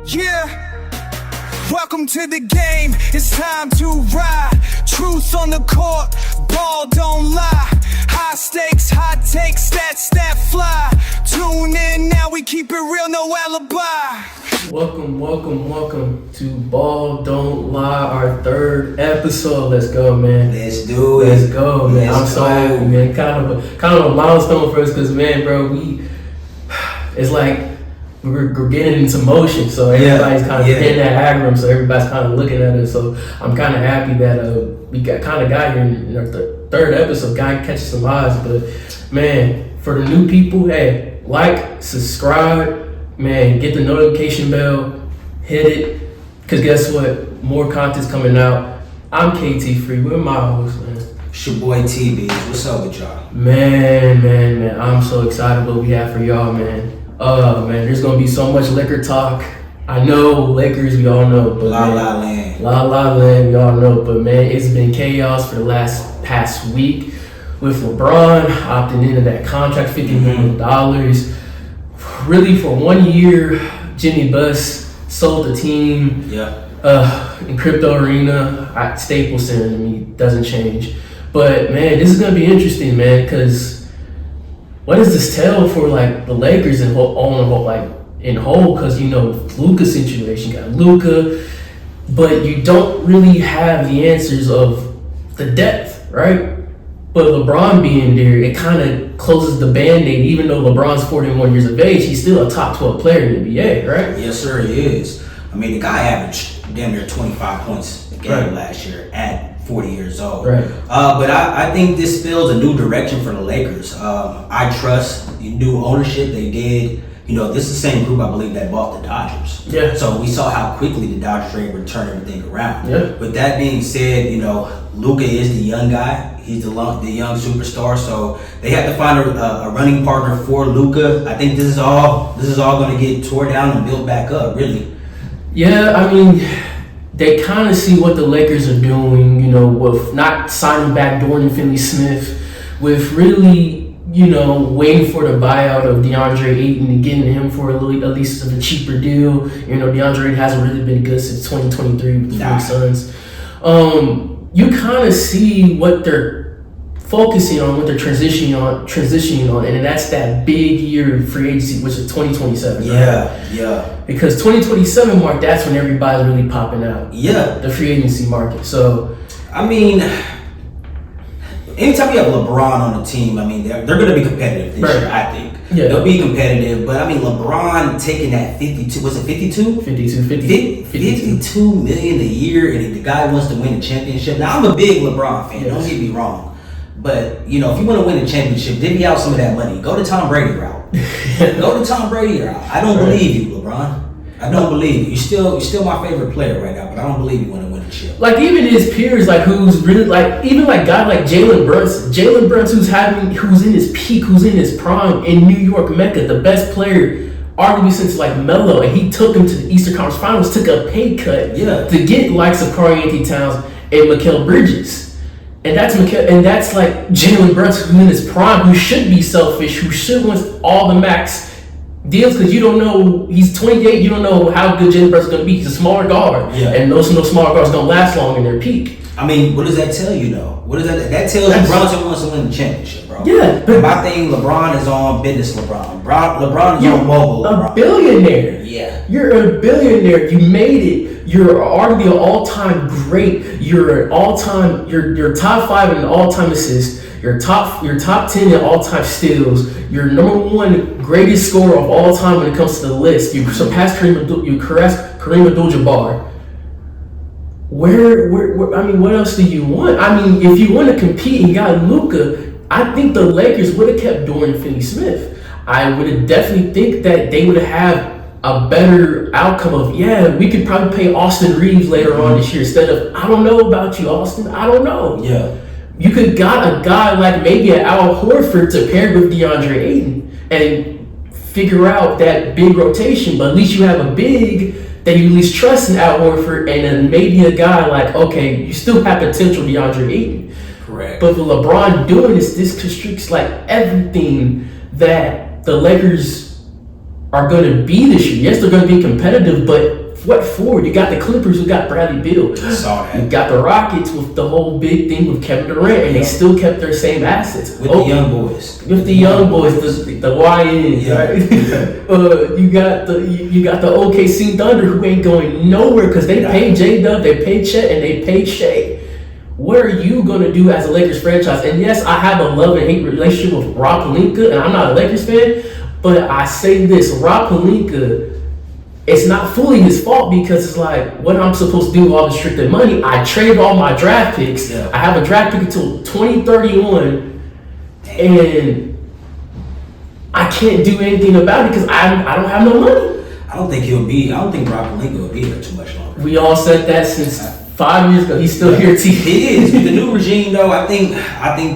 Yeah, welcome to the game, it's time to ride. Truth on the court, ball don't lie. High stakes, hot takes, stats that fly. Tune in now, we keep it real, no alibi. Welcome to Ball Don't Lie, our third episode. Let's go, man. Let's do it. Let's go, man. I'm so happy, man. Kind of a milestone for us, because, man, bro, it's like we're getting into motion, so everybody's kind of in that algorithm, so everybody's kind of looking at us. So I'm kind of happy that we got here in our third episode, catching some eyes. But man, for the new people, hey, like, subscribe, man, get the notification bell, hit it, because guess what? More content's coming out. I'm KT Free. We're my host, man. It's your boy TB. What's up with y'all? Man, I'm so excited what we have for y'all, man. Man, there's gonna be so much liquor talk. I know Lakers, we all know, but La La Land, we all know. But man, it's been chaos for the past week with LeBron opting into that contract, $50 million. Really, for 1 year, Jimmy Buss sold the team. In crypto arena, Staples Center to me doesn't change. But man, this is gonna be interesting, man, because what does this tell for like the Lakers in whole? Because you know Luka's situation, you got Luka, but you don't really have the answers of the depth, right? But LeBron being there, it kind of closes the band-aid. Even though LeBron's 41 years of age, he's still a top 12 player in the NBA, right? Yes, sir, he is. I mean, the guy averaged damn near 25 points a game last year at 40 years old. Right. But I think this spells a new direction for the Lakers. I trust the new ownership. They did. You know, this is the same group, I believe, that bought the Dodgers. Yeah. So we saw how quickly the Dodgers were able to turn everything around. Yeah. With that being said, you know, Luka is the young guy. He's the young superstar. So they have to find a running partner for Luka. I think this is all going to get tore down and built back up, really. Yeah, I mean, they kind of see what the Lakers are doing, you know, with not signing back Dorian Finney-Smith, with really, you know, waiting for the buyout of DeAndre Ayton and getting him for at least a cheaper deal. You know, DeAndre Ayton hasn't really been good since 2023 with the Phoenix Suns. You kind of see what they're focusing on, what they're transitioning on, and that's that big year of free agency, which is 2027. Yeah. Because 2027 mark, that's when everybody's really popping out. Yeah. The free agency market. So, I mean, anytime you have LeBron on the team, I mean, they're going to be competitive this year, I think. Yeah. They'll be competitive, but I mean, LeBron taking that 52, was it 52? 52 million a year, and the guy wants to win a championship. Now, I'm a big LeBron fan, don't get me wrong. But, you know, if you want to win a championship, divvy out some of that money. Go to Tom Brady route. I don't believe you, LeBron. I don't believe you. You're still my favorite player right now, but I don't believe you want to win a chip. Like, even his peers, like, who's really, like, even like guy like Jalen Brunson, who's in his peak, who's in his prime in New York Mecca, the best player arguably since like Melo, and he took him to the Eastern Conference Finals, took a pay cut to get likes of Karl-Anthony Towns and Mikal Bridges. And that's like Jalen Brunson, who's in his prime, who should be selfish, who should want all the max deals, because you don't know, he's 28, you don't know how good Jalen Brunson's going to be. He's a smaller guard, and no smaller guards don't last long in their peak. I mean, what does that tell you, though? What does that tells you Brunson wants to win the championship, bro. Yeah. But my thing, LeBron is on business LeBron. LeBron is on mobile LeBron. A billionaire. Yeah. You're a billionaire. You made it. You're arguably an all-time great. You're you're top 5 in all-time assists. You're top 10 in all-time steals. You're number 1 greatest scorer of all time when it comes to the list. You surpassed Kareem Abdul-Jabbar. Where? I mean, what else do you want? I mean, if you want to compete and you got Luka, I think the Lakers would have kept Dorian Finney-Smith. I would have definitely think that they would have a better outcome of, we could probably pay Austin Reeves later on this year instead of, I don't know about you, Austin. I don't know. Yeah. You could got a guy like maybe an Al Horford to pair with DeAndre Ayton and figure out that big rotation, but at least you have a big that you at least trust in Al Horford, and then maybe a guy like, okay, you still have potential DeAndre Ayton. Correct. But with LeBron doing this constricts like everything that the Lakers are going to be this year. Yes, they're going to be competitive, but what for? You got the Clippers who got Bradley Beal. I saw that. You got the Rockets with the whole big thing with Kevin Durant, and they still kept their same assets. With the young boys. With the young boys, the YNs, right? You got the OKC Thunder who ain't going nowhere because they paid J-Dub, they paid Chet, and they paid Shea. What are you going to do as a Lakers franchise? And yes, I have a love and hate relationship with Rob Pelinka, and I'm not a Lakers fan, but I say this, Rob Pelinka, it's not fully his fault because it's like, what I'm supposed to do with all the restricted money? I traded all my draft picks. Yeah. I have a draft pick until 2031, and I can't do anything about it because I don't have no money. I don't think Rob Pelinka will be here too much longer. We all said that since 5 years ago. He's still here. He is. With the new regime, though, I think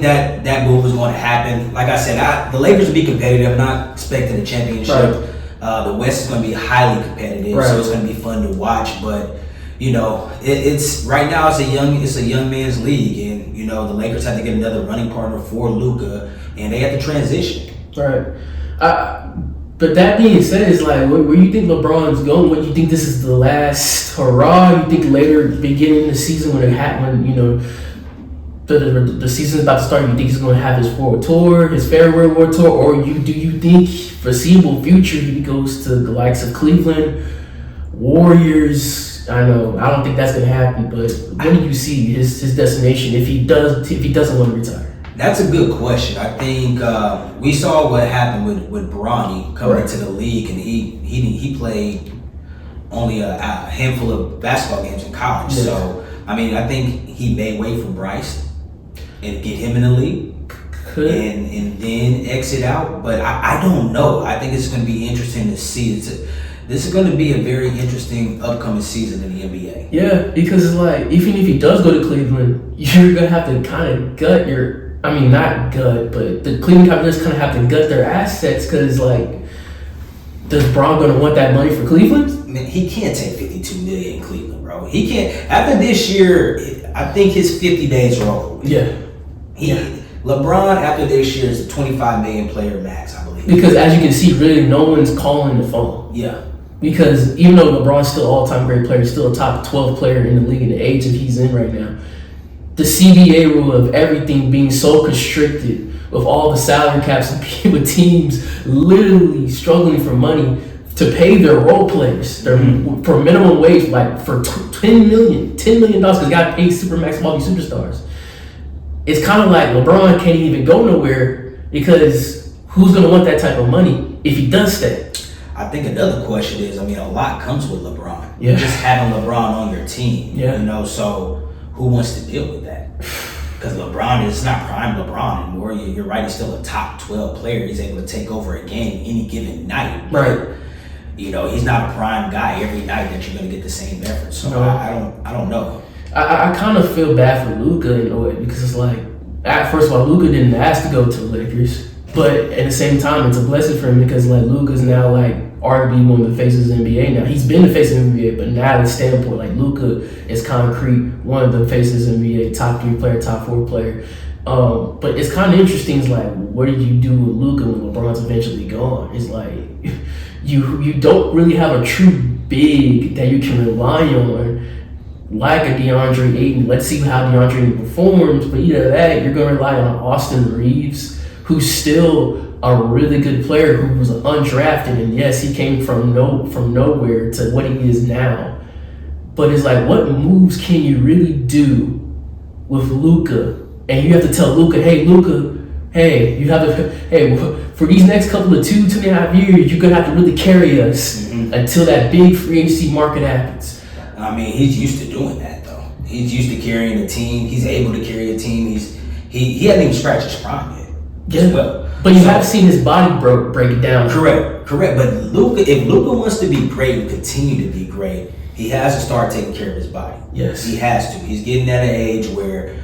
that move is going to happen. Like I said, the Lakers will be competitive. I'm not expecting a championship. Right. The West is going to be highly competitive, so it's going to be fun to watch. But it's right now it's a young man's league, and the Lakers have to get another running partner for Luka, and they have to transition. Right. But that being said, it's like where you think LeBron's going? What you think this is the last hurrah? You think later, beginning of the season the season's about to start, you think he's going to have his forward tour, his farewell world tour, or do you think foreseeable future he goes to the likes of Cleveland, Warriors? I don't think that's going to happen, but what do you see his destination if he doesn't want to retire? That's a good question. I think we saw what happened with Bronny coming into the league, and he played only a handful of basketball games in college. Yeah. So I think he may wait for Bryce and get him in the league and then exit out. But I don't know. I think it's going to be interesting to see. This is going to be a very interesting upcoming season in the NBA. Yeah, because it's like, even if he does go to Cleveland, you're going to have to kind of gut not gut, but the Cleveland Cavaliers kind of have to gut their assets because, like, does Bron going to want that money for Cleveland? Man, he can't take $52 million in Cleveland, bro. He can't. After this year, I think his 50 days are over. Yeah. LeBron, after this year, is a $25 million player max, I believe. Because as you can see, really, no one's calling the phone. Yeah. Because even though LeBron's still all-time great player, still a top 12 player in the league in the age that he's in right now, the CBA rule of everything being so constricted, with all the salary caps and with teams literally struggling for money to pay their role players for minimum wage, like for $10 million because they got to pay supermax all these superstars. It's kind of like LeBron can't even go nowhere because who's going to want that type of money if he does stay? I think another question is, a lot comes with LeBron. Yeah. Just having LeBron on your team, yeah. So who wants to deal with that? Because LeBron is not prime LeBron anymore. You're right, he's still a top 12 player. He's able to take over a game any given night. Right. He's not a prime guy every night that you're going to get the same effort. So no. I don't know. I kind of feel bad for Luka in a way because it's like, first of all, Luka didn't ask to go to the Lakers, but at the same time, it's a blessing for him because like Luka's now like arguably one of the faces of the NBA now. He's been the face of the NBA, but now the standpoint, like Luka is concrete, one of the faces of the NBA, top 3 player, top 4 player. But it's kind of interesting. It's like, what do you do with Luka when LeBron's eventually gone? It's like you don't really have a true big that you can rely on. Like a DeAndre Ayton. Let's see how DeAndre Ayton performs, but either that, you're going to rely on Austin Reeves, who's still a really good player who was undrafted, and yes, he came from nowhere to what he is now. But it's like, what moves can you really do with Luka? And you have to tell Luka, for these next couple of 2.5 years, you're going to have to really carry us until that big free agency market happens. He's used to doing that, though. He's used to carrying a team. He's able to carry a team. He hasn't even scratched his prime yet. Yeah, well. But you have seen his body break it down. Correct. But if Luka wants to be great and continue to be great, he has to start taking care of his body. Yes. He has to. He's getting at an age where,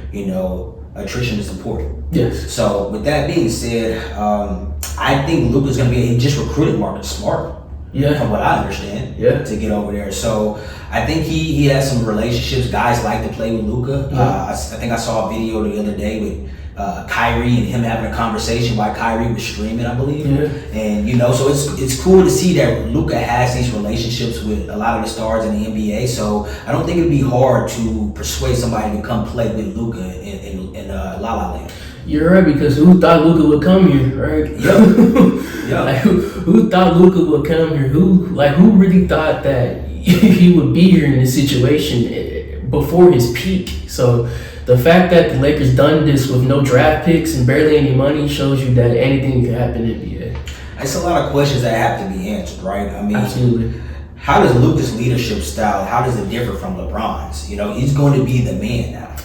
attrition is important. Yes. So with that being said, I think Luka's going to he just recruited Marcus Smart. Yeah. From what I understand. Yeah. To get over there. So I think he has some relationships. Guys like to play with Luka. Yeah. I think I saw a video the other day with Kyrie and him having a conversation while Kyrie was streaming, I believe. Yeah. And so it's cool to see that Luka has these relationships with a lot of the stars in the NBA. So I don't think it'd be hard to persuade somebody to come play with Luka in La La Land. You're right, because who thought Luka would come here, right? Yep. Like who thought Luka would come here? Who really thought that he would be here in this situation before his peak? So the fact that the Lakers done this with no draft picks and barely any money shows you that anything can happen in the NBA. It's a lot of questions that have to be answered, right? I mean, Absolutely. How does Luka's leadership style, how does it differ from LeBron's? He's going to be the man now.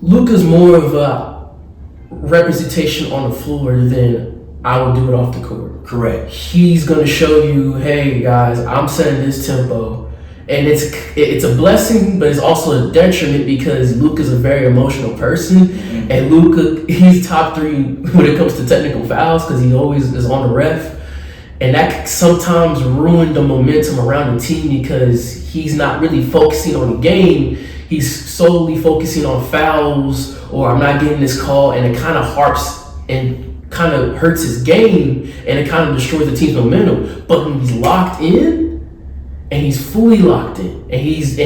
Luka's more of a representation on the floor than I would do it off the court. Correct. He's going to show you, hey guys, I'm setting this tempo. And it's a blessing, but it's also a detriment because Luka's a very emotional person. Mm-hmm. And Luka, he's top 3 when it comes to technical fouls because he always is on the ref. And that can sometimes ruin the momentum around the team because he's not really focusing on the game. He's solely focusing on fouls or I'm not getting this call, and it kind of harps and kind of hurts his game and it kind of destroys the team's momentum. But when he's locked in, and he's fully locked in, and he's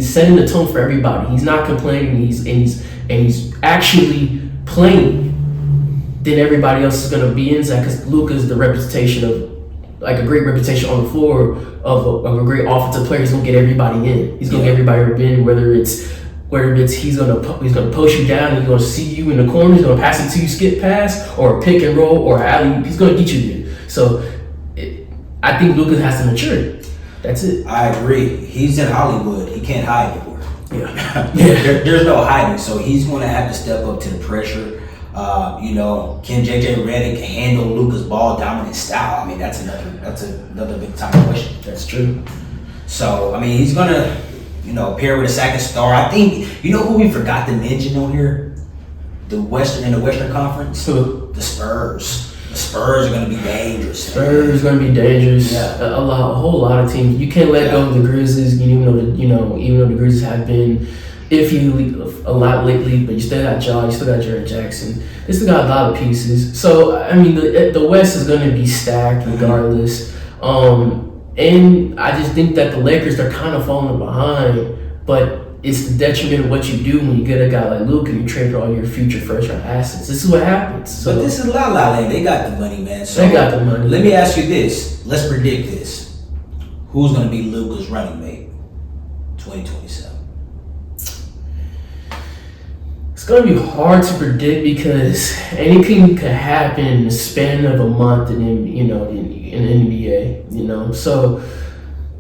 setting the tone for everybody. He's not complaining. He's actually playing. Then everybody else is gonna be inside because Luka is the representation of like a great reputation on the floor of a great offensive player. He's gonna get everybody in. He's gonna get everybody in. Whether it's he's gonna post you down and he's gonna see you in the corner. He's gonna pass it to you, skip pass, or a pick and roll, or alley. He's gonna get you there. So I think Luka has to mature. That's it. I agree. He's in Hollywood. He can't hide anymore. Yeah. There's no hiding. So he's going to have to step up to the pressure. Can JJ Redick handle Luka's ball dominant style? I mean, that's another big time question. That's true. So I mean, he's going to pair with a second star. I think who we forgot to mention on here, in the Western Conference, Who? The Spurs. The Spurs are going to be dangerous. Spurs going to be dangerous. Yeah. A whole lot of teams. You can't let go of the Grizzlies. Even though the Grizzlies have been iffy a lot lately, but you still got Ja, you still got Jaren Jackson. They still got a lot of pieces. So I mean, the West is going to be stacked regardless. And I just think that the Lakers are kind of falling behind, but it's the detriment of what you do when you get a guy like Luka and you trade for all your future first round assets. This is what happens. So, but this is La La Land. They got the money, man. So they got the money. Let me ask you this. Let's predict this. Who's going to be Luka's running mate 2027? It's going to be hard to predict because anything could happen in the span of a month in the NBA. So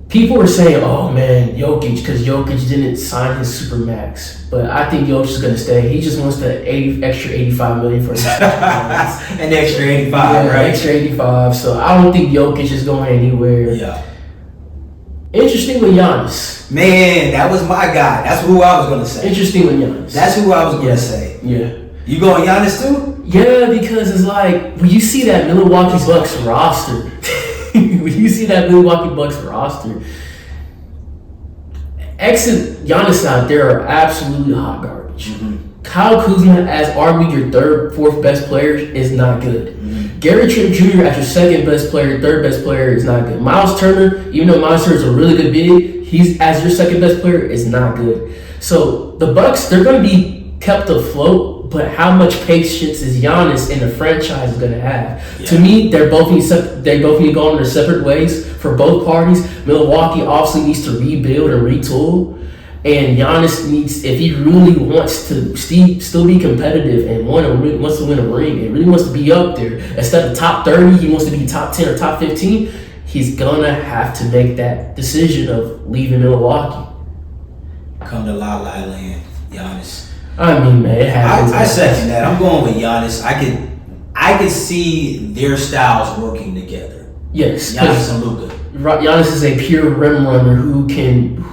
people were saying, "Oh man, Jokic," because Jokic didn't sign his supermax. But I think Jokic is going to stay. He just wants the extra $85 million for his an extra 85, right? Extra 85. So I don't think Jokic is going anywhere. Yeah. Interesting with Giannis. Man, that was my guy. That's who I was going to say. Interesting with Giannis. That's who I was going to say. Yeah. You going Giannis too? Yeah, because it's like when you see that Milwaukee Bucks roster. When you see that Milwaukee Bucks roster, exit Giannis out there are absolutely hot garbage. Mm-hmm. Kyle Kuzma as arguably your fourth best player is not good. Mm-hmm. Gary Trent Jr. as your second best player, third best player is not good. Miles Turner, even though Miles Turner is a really good big, he's as your second best player is not good. So the Bucks, they're going to be kept afloat, but how much patience is Giannis and the franchise going to have? Yeah. To me, they both need to go on their separate ways for both parties. Milwaukee obviously needs to rebuild and retool. And Giannis needs, if he really wants to still be competitive and wants to win a ring and really wants to be up there, instead of top 30, he wants to be top 10 or top 15, he's gonna have to make that decision of leaving Milwaukee. Come to La La Land, Giannis. I mean, man, it happens. I second that. I'm going with Giannis. I could see their styles working together. Yes. Giannis and Luka. Giannis is a pure rim runner who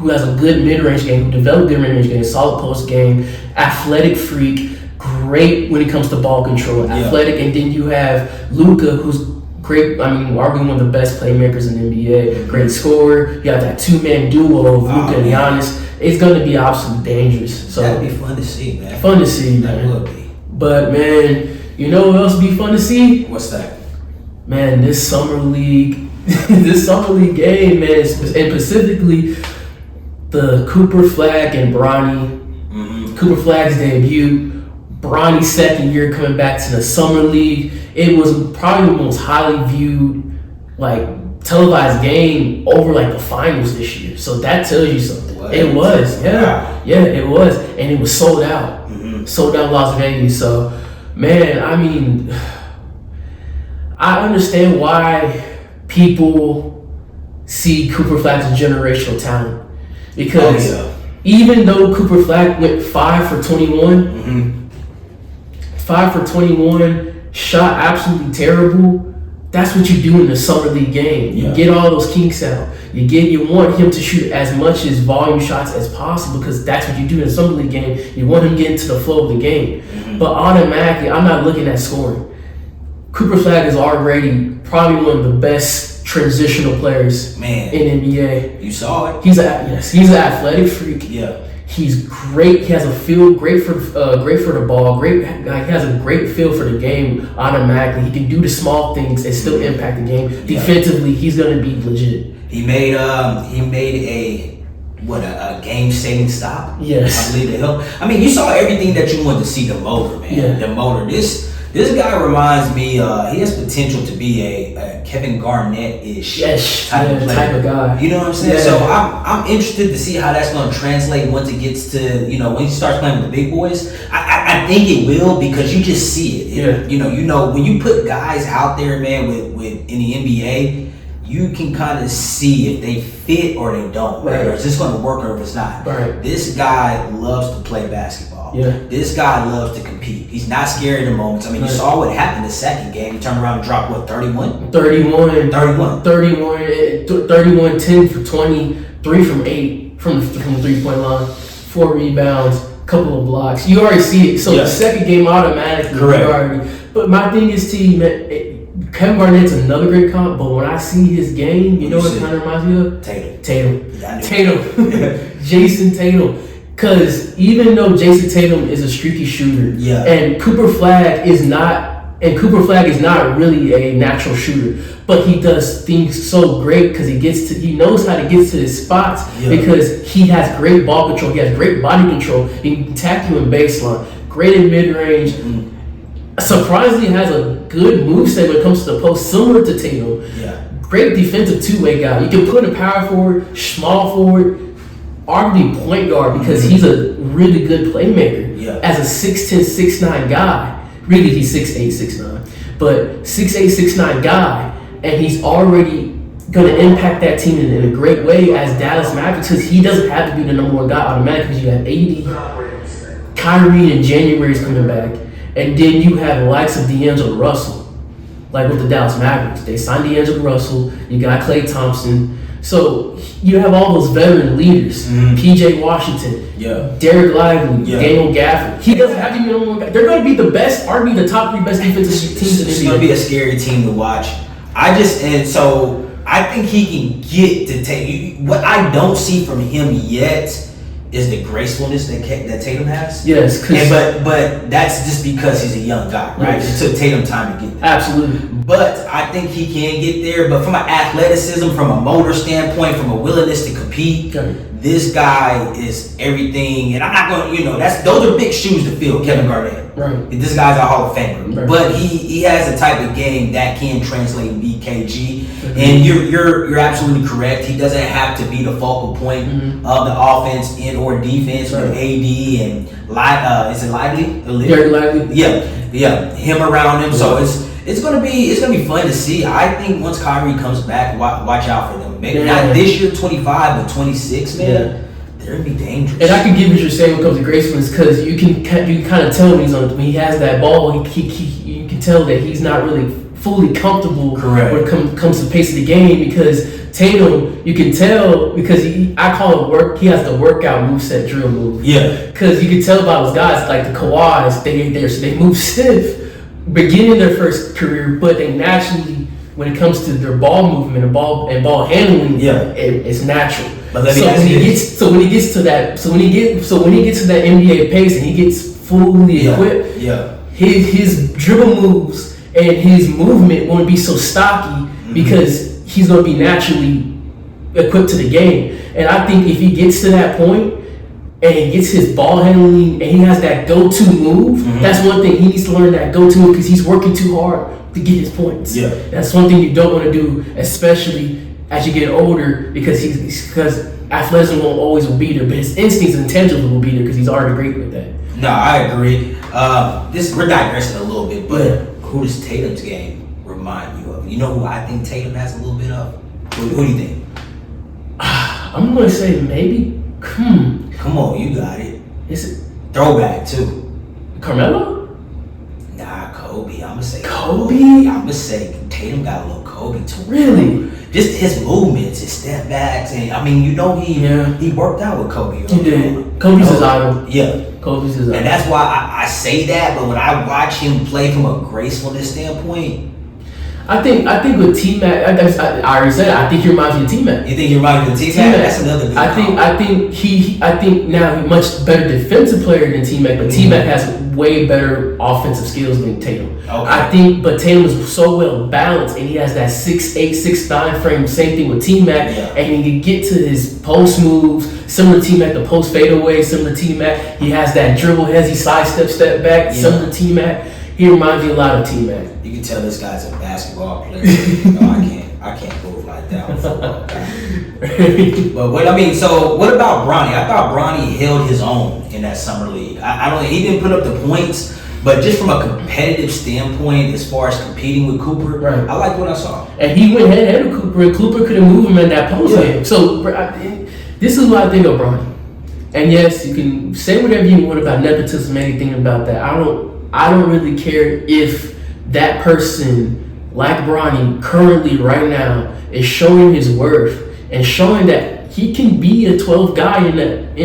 has a good mid-range game, who developed good mid-range game, solid post game, athletic freak, great when it comes to ball control, athletic, and then you have Luka, who's great. I mean, arguably one of the best playmakers in the NBA, great scorer. You have that two-man duo of Luka and Giannis. It's going to be absolutely dangerous. So that'd be fun to see, man. Fun to see, that man. would be. But man, you know what else would be fun to see? What's that? Man, this summer league, game, man, and specifically the Cooper Flag and Bronny. Cooper Flag's debut, Bronny's second year coming back to the summer league. It was probably the most highly viewed, like, televised game over like the finals this year. So that tells you something. What? It was, yeah, it was, and it was sold out, sold out Las Vegas. So, man, I mean, I understand why people see Cooper Flag as generational talent because even though Cooper Flag went 5 for 21, 5 for 21, shot absolutely terrible. That's what you do in the summer league game. You get all those kinks out. You want him to shoot as much as volume shots as possible because that's what you do in the summer league game. You want him to get into the flow of the game. But automatically, I'm not looking at scoring. Cooper Flag is already probably one of the best transitional players in NBA. You saw it. He's an athletic freak. Yeah. He's great. He has a feel great for the ball. Great. He has a great feel for the game. Automatically, he can do the small things and still impact the game. Defensively, he's gonna be legit. He made a game-saving stop. Yes. I believe it helped. I mean, you saw everything that you wanted to see. The motor, man. Yeah. The motor. This guy reminds me. He has potential to be a Kevin Garnett-ish type of guy. You know what I'm saying? Yeah. So I'm interested to see how that's going to translate once it gets to when he starts playing with the big boys. I think it will because you just see it. You know when you put guys out there, man, with in the NBA. You can kind of see if they fit or they don't, right? Or is this going to work or if it's not? Right. This guy loves to play basketball. Yeah. This guy loves to compete. He's not scared in the moments. I mean, you saw what happened the second game. He turned around and dropped, what, 31? 31, 10 for 20, 3 from 8 from the three-point line, 4 rebounds, couple of blocks. You already see it. So the second game automatically. Correct. But my thing is, Kevin Garnett's another great comp, but when I see his game, you know what it kind of reminds me of? Tatum. Jason Tatum. Because even though Jason Tatum is a streaky shooter, and Cooper Flag is not really a natural shooter, but he does things so great because he knows how to get to his spots because he has great ball control, he has great body control, he can attack you in baseline, great in mid-range. Surprisingly has a good moveset when it comes to the post, similar to Tatum. Great defensive two-way guy. You can put a power forward, small forward, arguably point guard because he's a really good playmaker. As a 6'10", 6'9" guy. Really, he's 6'8", 6'9". But 6'8", 6'9" guy, and he's already going to impact that team in a great way as Dallas Mavericks because he doesn't have to be the number one guy automatically because you have AD, Kyrie in January is coming back. And then you have the likes of D'Angelo Russell, like with the Dallas Mavericks. They signed D'Angelo Russell. You got Klay Thompson. So you have all those veteran leaders. PJ Washington, Derek Lively, Daniel Gafford. He doesn't have to be the number one guy. They're going to be the best, arguably the top 3 best defensive teams in the NBA. It's going to be a scary team to watch. So I think he can get to take. What I don't see from him yet is the gracefulness that Tatum has. Yes, but that's just because he's a young guy, right? It took Tatum time to get there. Absolutely. But I think he can get there. But from an athleticism, from a motor standpoint, from a willingness to compete, this guy is everything. And I'm not going to, those are big shoes to fill, Kevin Garnett. Right. This guy's a Hall of Famer. Right. But he has a type of game that can translate in BKG. And you're absolutely correct. He doesn't have to be the focal point of the offense or defense with AD and is it Lively? Derek Lively. Yeah, him around him. So it's gonna be fun to see. I think once Kyrie comes back, watch out for them. Maybe not this year, 25, but 26, man. They're gonna be dangerous. And I can give what you're saying when it comes to gracefulness because you can kind of tell when he has that ball. You can tell that he's not really fully comfortable when it comes to the pace of the game because Tatum, you can tell because I call it work. He has the workout moveset drill move. Because you can tell by those guys like the Kawhis, they move stiff beginning their first career, but they naturally, when it comes to their ball movement and ball handling, it's natural. But when he gets to that NBA pace and he gets fully equipped, his dribble moves and his movement won't be so stocky because he's going to be naturally equipped to the game. And I think if he gets to that point and he gets his ball handling and he has that go-to move, that's one thing he needs to learn, that go-to move, because he's working too hard to get his points. Yeah. That's one thing you don't want to do, especially as you get older, because because athleticism won't always be there, but his instincts and intangibles will be there because he's already great with that. No, I agree. We're digressing a little bit, but who does Tatum's game remind you of? You know who I think Tatum has a little bit of? Who do you think? I'm gonna say maybe. Come on, you got it. Is it Throwback too. Carmelo? Nah, Kobe. I'm gonna say Kobe? I'm gonna say Tatum got a little Kobe too. Really? Just his movements, his step backs, and I mean, he worked out with Kobe. He did. Kobe's his idol. Yeah. Kobe's his idol. And that's why I say that, but when I watch him play from a gracefulness standpoint, I think with T-Mac, I already said it, I think he reminds me of T-Mac. you think he reminds you of T-Mac? That's another good I think now he's much better defensive player than T-Mac, but T-Mac has way better offensive skills than Tatum. Okay. But Tatum is so well balanced, and he has that 6'8", 6'9" frame. Same thing with T-Mac, and he can get to his post moves, similar to T-Mac, the post fadeaway, similar to T-Mac. He has that dribble, hezzy sidestep, step back, similar to T-Mac. He reminds me a lot of T-Mac. You can tell this guy's a basketball player. No, I can't move like that on football. But so what about Bronny? I thought Bronny held his own in that summer league. He didn't put up the points, but just from a competitive standpoint, as far as competing with Cooper, I liked what I saw. And he went head to head with Cooper, and Cooper couldn't move him in that post game. So this is what I think of Bronny. And yes, you can say whatever you want about nepotism, anything about that. I don't really care if that person, like Bronny, currently right now is showing his worth and showing that he can be a 12th guy in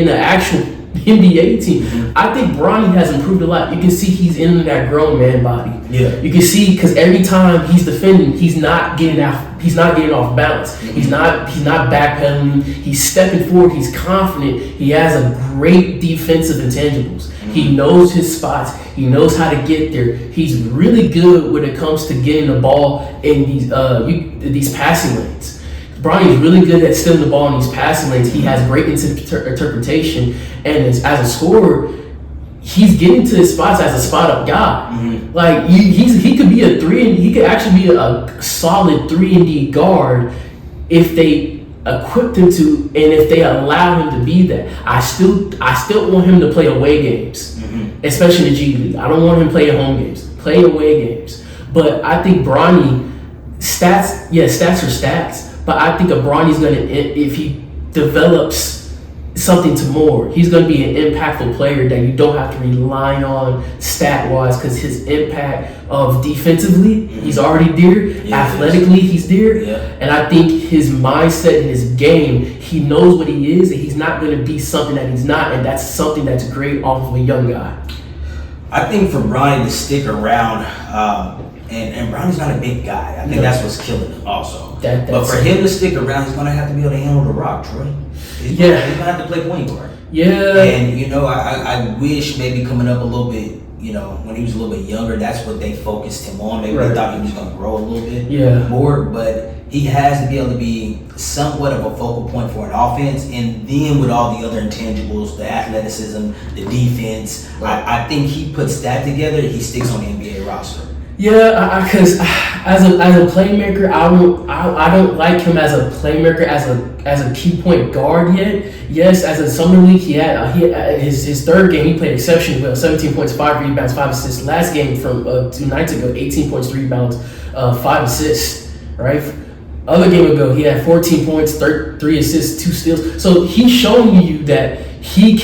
the actual NBA team. I think Bronny has improved a lot. You can see he's in that grown man body. Yeah. You can see because every time he's defending, he's not getting off balance. He's not backpedaling. He's stepping forward. He's confident. He has a great defensive intangibles. He knows his spots. He knows how to get there. He's really good when it comes to getting the ball in these passing lanes. Bronny's really good at stealing the ball in these passing lanes. He has great interpretation, and as a scorer, he's getting to his spots as a spot up guy. Like he could be a 3, and he could actually be a solid 3-and-D guard if they equipped him to, and if they allow him to be that. I still want him to play away games, especially in the G League. I don't want him playing home games. Play away games. But I think Bronny, stats are stats. But I think Bronny's gonna, if he develops something to more, he's gonna be an impactful player that you don't have to rely on stat-wise, because his impact of defensively, he's already there. Athletically, he's there. And I think his mindset and his game, he knows what he is, and he's not gonna be something that he's not, and that's something that's great off of a young guy. I think for Bronny to stick around, and Bronny's not a big guy. I think that's what's killing him also. But for him to stick around, he's going to have to be able to handle the rock, Troy. He's going to have to play point guard. Yeah. And, I wish maybe coming up a little bit, when he was a little bit younger, that's what they focused him on. Maybe they thought he was going to grow a little bit more. But he has to be able to be somewhat of a focal point for an offense. And then with all the other intangibles, the athleticism, the defense, I think he puts that together, he sticks on the NBA roster. Yeah, because as a playmaker, I don't like him as a playmaker, as a key point guard yet. Yes, as a summer league, he had his third game, he played exceptionally well. 17 points, 5 rebounds, 5 assists. Last game from 2 nights ago, 18 points, 3 rebounds, 5 assists. Right. Other game ago, he had 14 points, 3 assists, 2 steals. So he's showing you that he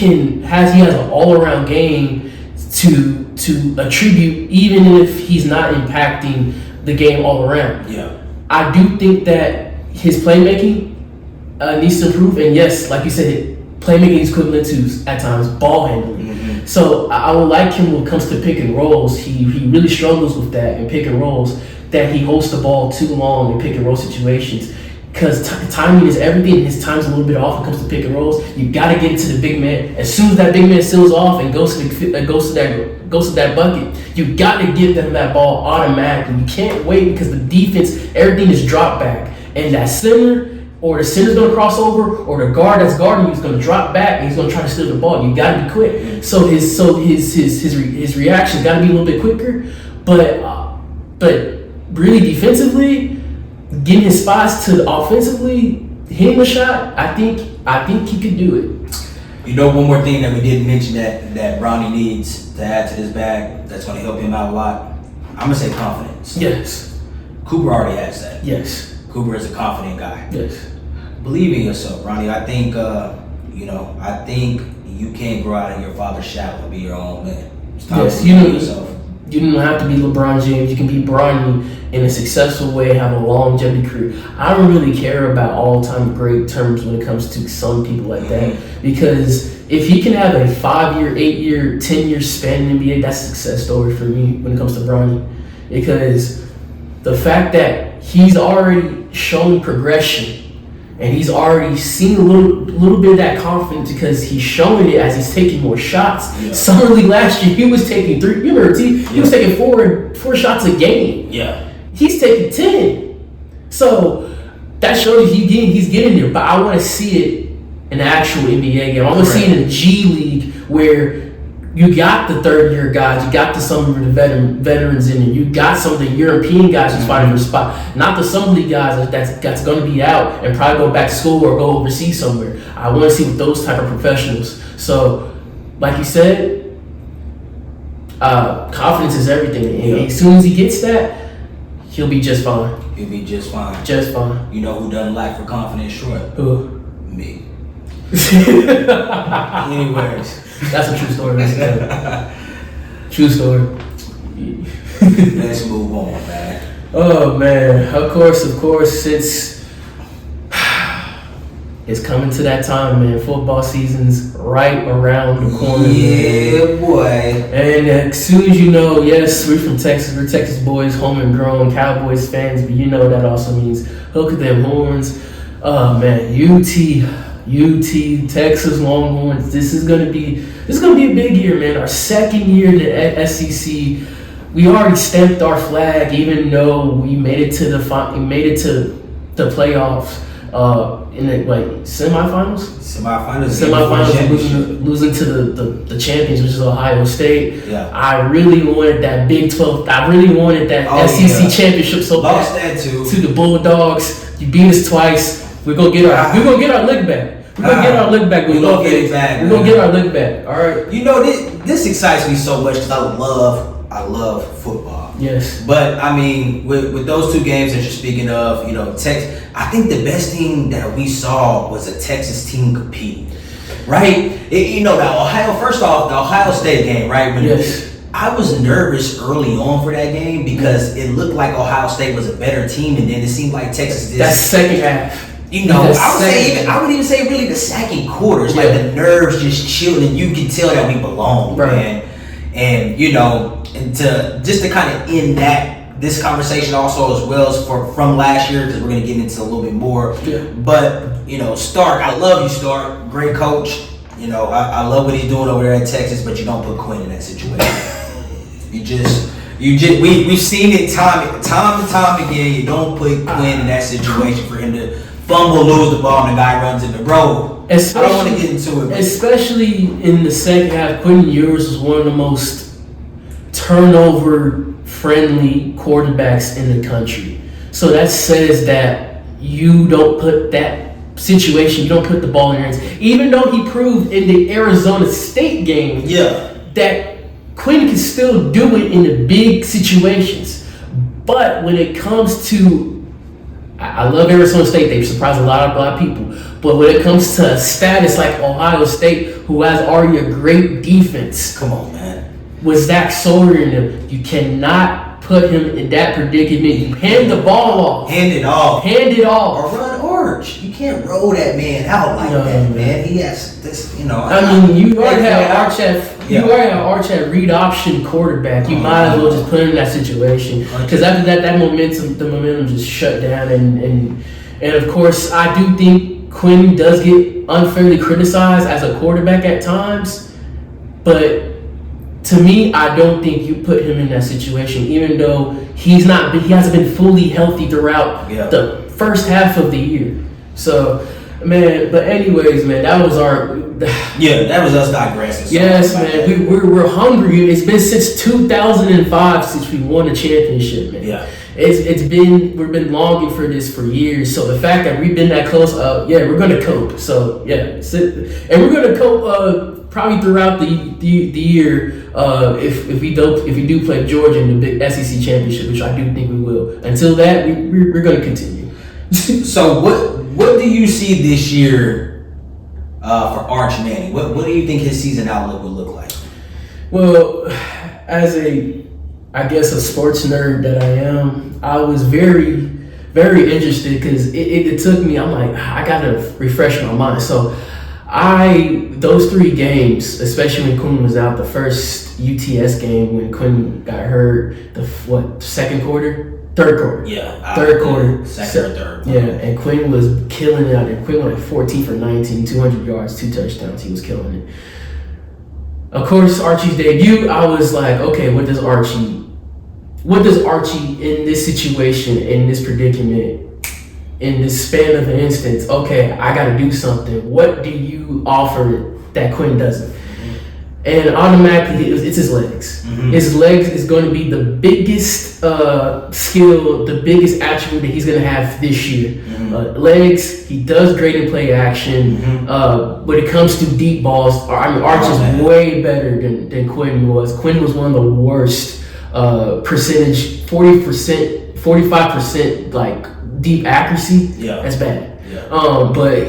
has an all around game to attribute, even if he's not impacting the game all around. I do think that his playmaking needs to improve, and yes, like you said, playmaking is equivalent to at times ball handling. So I would like him when it comes to pick and rolls. He really struggles with that in pick and rolls, that he holds the ball too long in pick and roll situations. because timing is everything. His time's a little bit off when it comes to pick and rolls. You got to get it to the big man. As soon as that big man seals off and goes to that bucket, you got to give them that ball automatically. You can't wait because the defense, everything is drop back, and that center. Or the center's gonna cross over, or the guard that's guarding you is gonna drop back and he's gonna try to steal the ball. You gotta be quick. So his reaction's gotta be a little bit quicker. But really defensively, getting his spots to offensively, hitting the shot, I think he could do it. You know, one more thing that we didn't mention that Bronny needs to add to this bag that's gonna help him out a lot. I'm gonna say confidence. Yes. Cooper already has that. Yes. Cooper is a confident guy. Yes. Believe in yourself, Ronnie. I think I think you can grow out of your father's shadow and be your own man. It's time to believe in yourself. You don't have to be LeBron James. You can be Bronny in a successful way, have a longevity career. I don't really care about all-time great terms when it comes to some people like that, because if he can have a 5-year, 8-year, 10-year span in the NBA, that's a success story for me when it comes to Bronny, because the fact that he's already shown progression. And he's already seen a little bit of that confidence because he's showing it as he's taking more shots. Yeah. Summer League last year, he was taking 3. You remember, he was taking four shots a game. Yeah, he's taking 10. So that shows you he's getting there. But I want to see it in the actual NBA game. I want to see it in the G League where you got the third-year guys, you got some of the veterans in it, you got some of the European guys who's fighting for a spot, not the summer league guys that's going to be out and probably go back to school or go overseas somewhere. I want to see with those type of professionals. So, like you said, confidence is everything, and as soon as he gets that, he'll be just fine. He'll be just fine. Just fine. You know who doesn't lack for confidence short? Who? Me. Anyways. That's a true story. True story. Let's move on, man. Oh man, of course, it's coming to that time, man. Football season's right around the corner. Yeah, man. Boy. And as soon as you know, yes, we're from Texas. We're Texas boys, home and grown, Cowboys fans. But you know that also means hook them horns. Oh man, UT, Texas Longhorns. This is gonna be a big year, man. Our second year in the SEC. We already stamped our flag, even though we made it to the playoffs in the semifinals, losing to the champions, which is Ohio State. Yeah. I really wanted that Big 12. I really wanted that SEC championship so bad. Lost that too. To the Bulldogs. You beat us twice. We're gonna get our lick back. We're gonna get our lick back. We're gonna get it back. We're gonna get our lick back. All right. You know, this excites me so much because I love football. Yes. But I mean, with those two games that you're speaking of, you know, I think the best thing that we saw was a Texas team compete, right? The Ohio State game, right? Yes. I was nervous early on for that game because it looked like Ohio State was a better team, and then it seemed like Texas did. That second half. You know, I would even say really the second quarter. It's like the nerves just chilled, and you can tell that we belong, man. And you know, and to kind of end this conversation also as well as from last year, because we're gonna get into a little bit more. Yeah. But you know, Stark, I love you, Stark. Great coach. You know, I love what he's doing over there in Texas, but you don't put Quinn in that situation. We've seen it time and time again. You don't put Quinn in that situation for him to fumble, lose the ball, and the guy runs in the road. I don't want to get into it. Especially in the second half, Quentin Ewers was one of the most turnover-friendly quarterbacks in the country. So that says that you don't put that situation, you don't put the ball in your hands. Even though he proved in the Arizona State game that Quinn can still do it in the big situations. But when it comes to, I love Arizona State, they've surprised a lot of people. But when it comes to a status like Ohio State, who has already a great defense, come on, man, with Zach Sawyer in them, you cannot put him in that predicament. You hand the ball off. Hand it off. Or run orange. You can't roll that man out like that, man. He has this, you know. You already have Archette read option quarterback. You might as well just put him in that situation, because after that, the momentum just shut down, and And of course, I do think Quinn does get unfairly criticized as a quarterback at times, but to me, I don't think you put him in that situation, even though he hasn't been fully healthy throughout the first half of the year. So, man, but anyways, man, that was that was us digressing. Yes, man, we're hungry. It's been since 2005 since we won a championship, man. Yeah. We've been longing for this for years. So the fact that we've been that close, we're gonna cope. So yeah, and we're gonna cope probably throughout the year if we do play Georgia in the big SEC championship, which I do think we will. Until that, we're gonna continue. So what do you see this year for Arch Manning? What do you think his season outlook would look like? Well, as a sports nerd that I am, I was very, very interested because it took me, I'm like, I gotta refresh my mind. So those 3 games, especially when Quinn was out, the first UTS game when Quinn got hurt, third quarter. Yeah. Third quarter. Second or third. Yeah, and Quinn was killing it out there. Quinn went like 14 for 19, 200 yards, 2 touchdowns. He was killing it. Of course, Archie's debut, I was like, okay, what does Archie in this situation, in this predicament, in this span of an instance, okay, I got to do something. What do you offer that Quinn doesn't? And automatically, it's his legs. Mm-hmm. His legs is going to be the biggest skill, the biggest attribute that he's going to have this year. Mm-hmm. Legs, he does great in play action. Mm-hmm. When it comes to deep balls, Arch is way better than Quinn was. Quinn was one of the worst percentage, 40%, 45% like deep accuracy. Yeah, that's bad. Yeah. But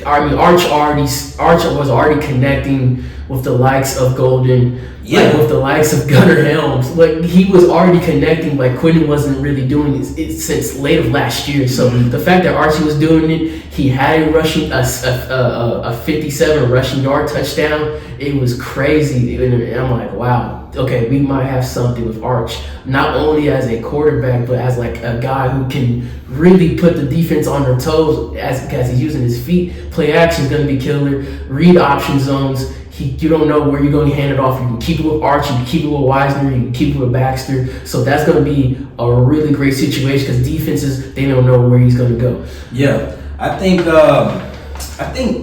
Arch was already connecting with the likes of Golden, with the likes of Gunnar Helms. Like, he was already connecting, like Quinn wasn't really doing it since late of last year. So the fact that Archie was doing it, he had a 57 rushing yard touchdown. It was crazy. And I'm like, wow, okay, we might have something with Arch, not only as a quarterback, but as like a guy who can really put the defense on their toes as he's using his feet. Play action is going to be killer. Read option zones. You don't know where you're going to hand it off. You can keep it with Arch, you can keep it with Wisner, you can keep it with Baxter. So that's going to be a really great situation because defenses, they don't know where he's going to go. Yeah, I think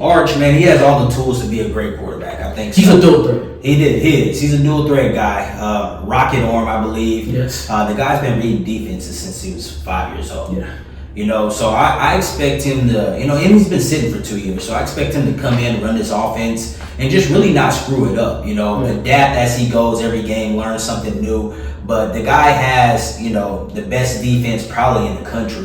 Arch, man, he has all the tools to be a great quarterback. I think he's a dual threat. He's a dual threat guy. Rocket arm, I believe. Yes. The guy's been reading defenses since he was 5 years old. Yeah. So I expect him to, and he's been sitting for 2 years, so I expect him to come in, run this offense, and just really not screw it up, adapt as he goes every game, learn something new. But the guy has, the best defense probably in the country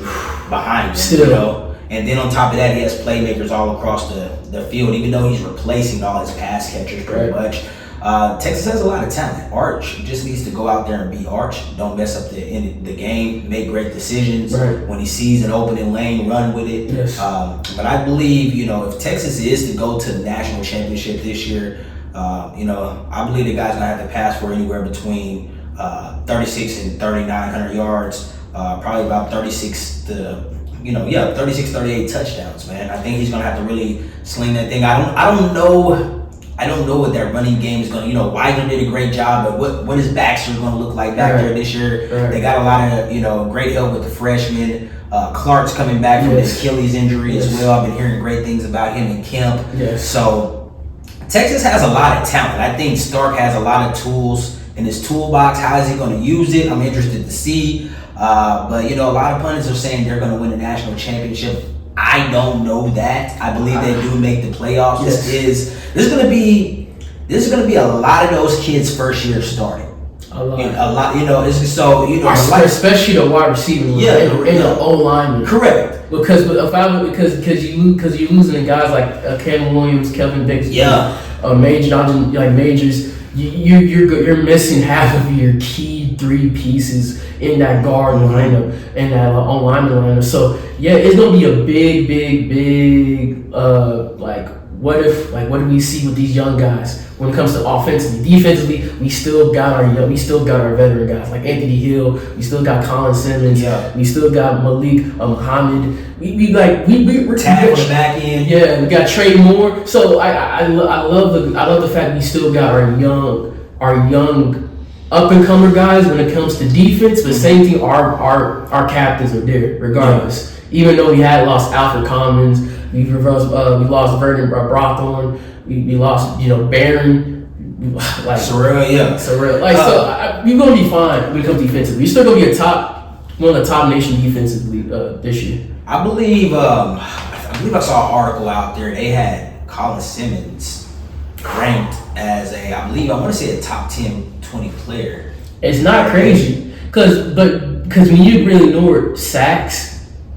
behind him, Still. And then on top of that, he has playmakers all across the field, even though he's replacing all his pass catchers pretty much. Texas has a lot of talent. Arch just needs to go out there and be Arch. Don't mess up the game. Make great decisions. Right. When he sees an opening lane, run with it. Yes. But I believe, if Texas is to go to the national championship this year, I believe the guy's gonna have to pass for anywhere between 36 and 3,900 yards. Probably about 36 to 38 touchdowns, man. I think he's gonna have to really sling that thing. I don't know what that running game is going to, Widener did a great job, but what is Baxter going to look like back there this year? Right. They got a lot of, great help with the freshmen. Clark's coming back from his Achilles injury as well. I've been hearing great things about him in camp. Yes. So Texas has a lot of talent. I think Stark has a lot of tools in his toolbox. How is he going to use it? I'm interested to see. But, a lot of pundits are saying they're going to win a national championship. I don't know that. I believe they do make the playoffs. Yes. This is gonna be a lot of those kids' first year starting. A lot. Especially the wide receiver and the O lineman. Correct. Because you're losing guys like Cam Williams, Kelvin Dix, Majors. You're missing half of your key 3 pieces in that guard lineup and that lineman lineup. So yeah, it's gonna be a big what do we see with these young guys when it comes to offensively? Defensively, we still got our veteran guys like Anthony Hill. We still got Colin Simmons. Yeah. We still got Malik Muhammad. We're Tap on the back end. Yeah, we got Trey Moore. So I love the fact we still got our young up and comer guys when it comes to defense. But same thing, our captains are there regardless. Yeah. Even though we had lost Alfred Commons, we lost Vernon Brothorn, we lost Barron, like Sorrell, Sorrell. We're gonna be fine when it comes defensively. We're still gonna be one of the top nation defensively this year. I believe I saw an article out there. They had Colin Simmons ranked as I want to say a top 10, 20 player. It's not crazy because when you really know sacks.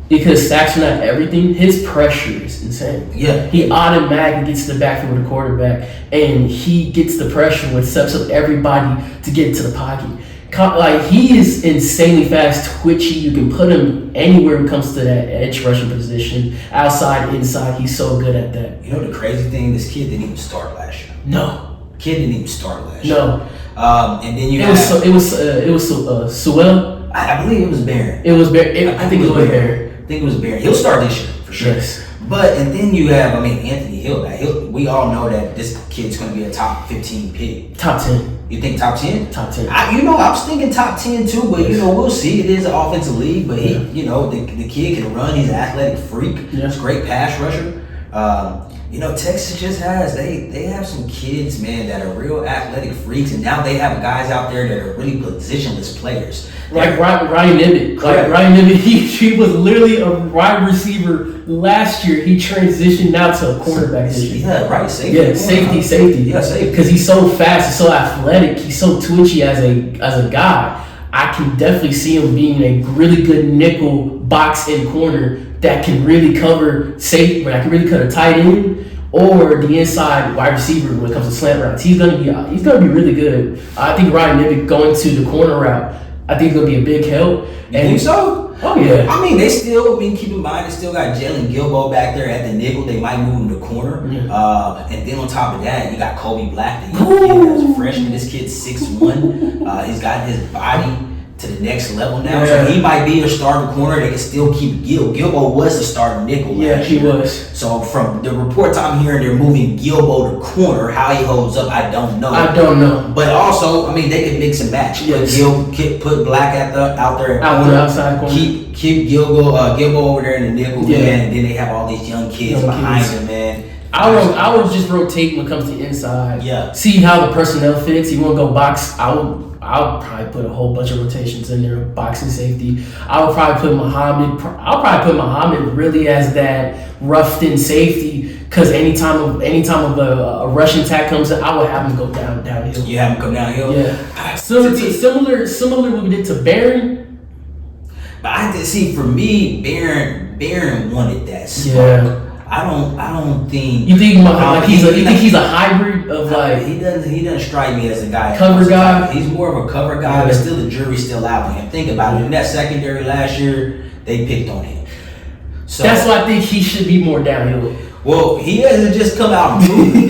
Because sacks are not everything, his pressure is insane. Yeah. He automatically gets to the backfield with the quarterback, and he gets the pressure which sets up everybody to get into the pocket. Like, he is insanely fast, twitchy. You can put him anywhere when it comes to that edge rushing position. Outside, inside, he's so good at that. You know the crazy thing? This kid didn't even start last year. No. Kid didn't even start last year. No. And then it was Sewell. I believe it was Barron. It was Barron. I think it was Barron. I think it was Barron. He'll start this year for sure. Yes. And then you have, Anthony Hill. We all know that this kid's going to be a top 15 pick. Top 10. You think top 10? Top 10. I was thinking top 10 too, but we'll see. It is an offensive league, but he, the kid can run. He's an athletic freak. Yeah. He's a great pass rusher. Texas just they have some kids, man, that are real athletic freaks, and now they have guys out there that are really positionless players. Like Ryan Nibbit. Like Ryan Nibbit, he was literally a wide receiver last year. He transitioned now to a cornerback this year. Yeah, right. Safety. Yeah, safety. Yeah, safety. Because he's so fast, he's so athletic, he's so twitchy as a guy. I can definitely see him being a really good nickel box end corner that can really cover safety, that can really cut a tight end or the inside wide receiver when it comes to slant routes. He's gonna be really good. I think Ryan Nibbit going to the corner route, I think it'll be a big help. You think so? Oh yeah. They still, keep in mind, they still got Jalen Gilbo back there at the nickel. They might move him to corner. Yeah. And then on top of that, you got Kobe Black, the young kid as a freshman. This kid's 6'1". He's got his body to the next level now. Yeah. So he might be a starting corner. They can still keep Gilbo was a starting nickel last year. He was. So from the reports I'm hearing, they're moving Gilbo to corner. How he holds up, I don't know. But also, they can mix and match. Yes. Put Black out there on the outside corner. Keep Gilbo over there in the nickel, man. And then they have all these young kids behind him, man. I would just rotate when it comes to inside. Yeah. See how the personnel fits. You want to go box? I'll probably put a whole bunch of rotations in there, boxing safety. I'll probably put Muhammad really as that roughed-in safety, because anytime a rushing attack comes in, I would have him go downhill. You have him come downhill? Yeah. Similar what we did to Barron. But I see, for me, Barron wanted that smoke. Yeah. I don't think. You think he's a hybrid of like? He doesn't strike me as a guy. Cover guy. He's more of a cover guy, but still the jury's still out on him. Think about it. In that secondary last year, they picked on him. So that's why I think he should be more downhill. Well, he hasn't just come out and proven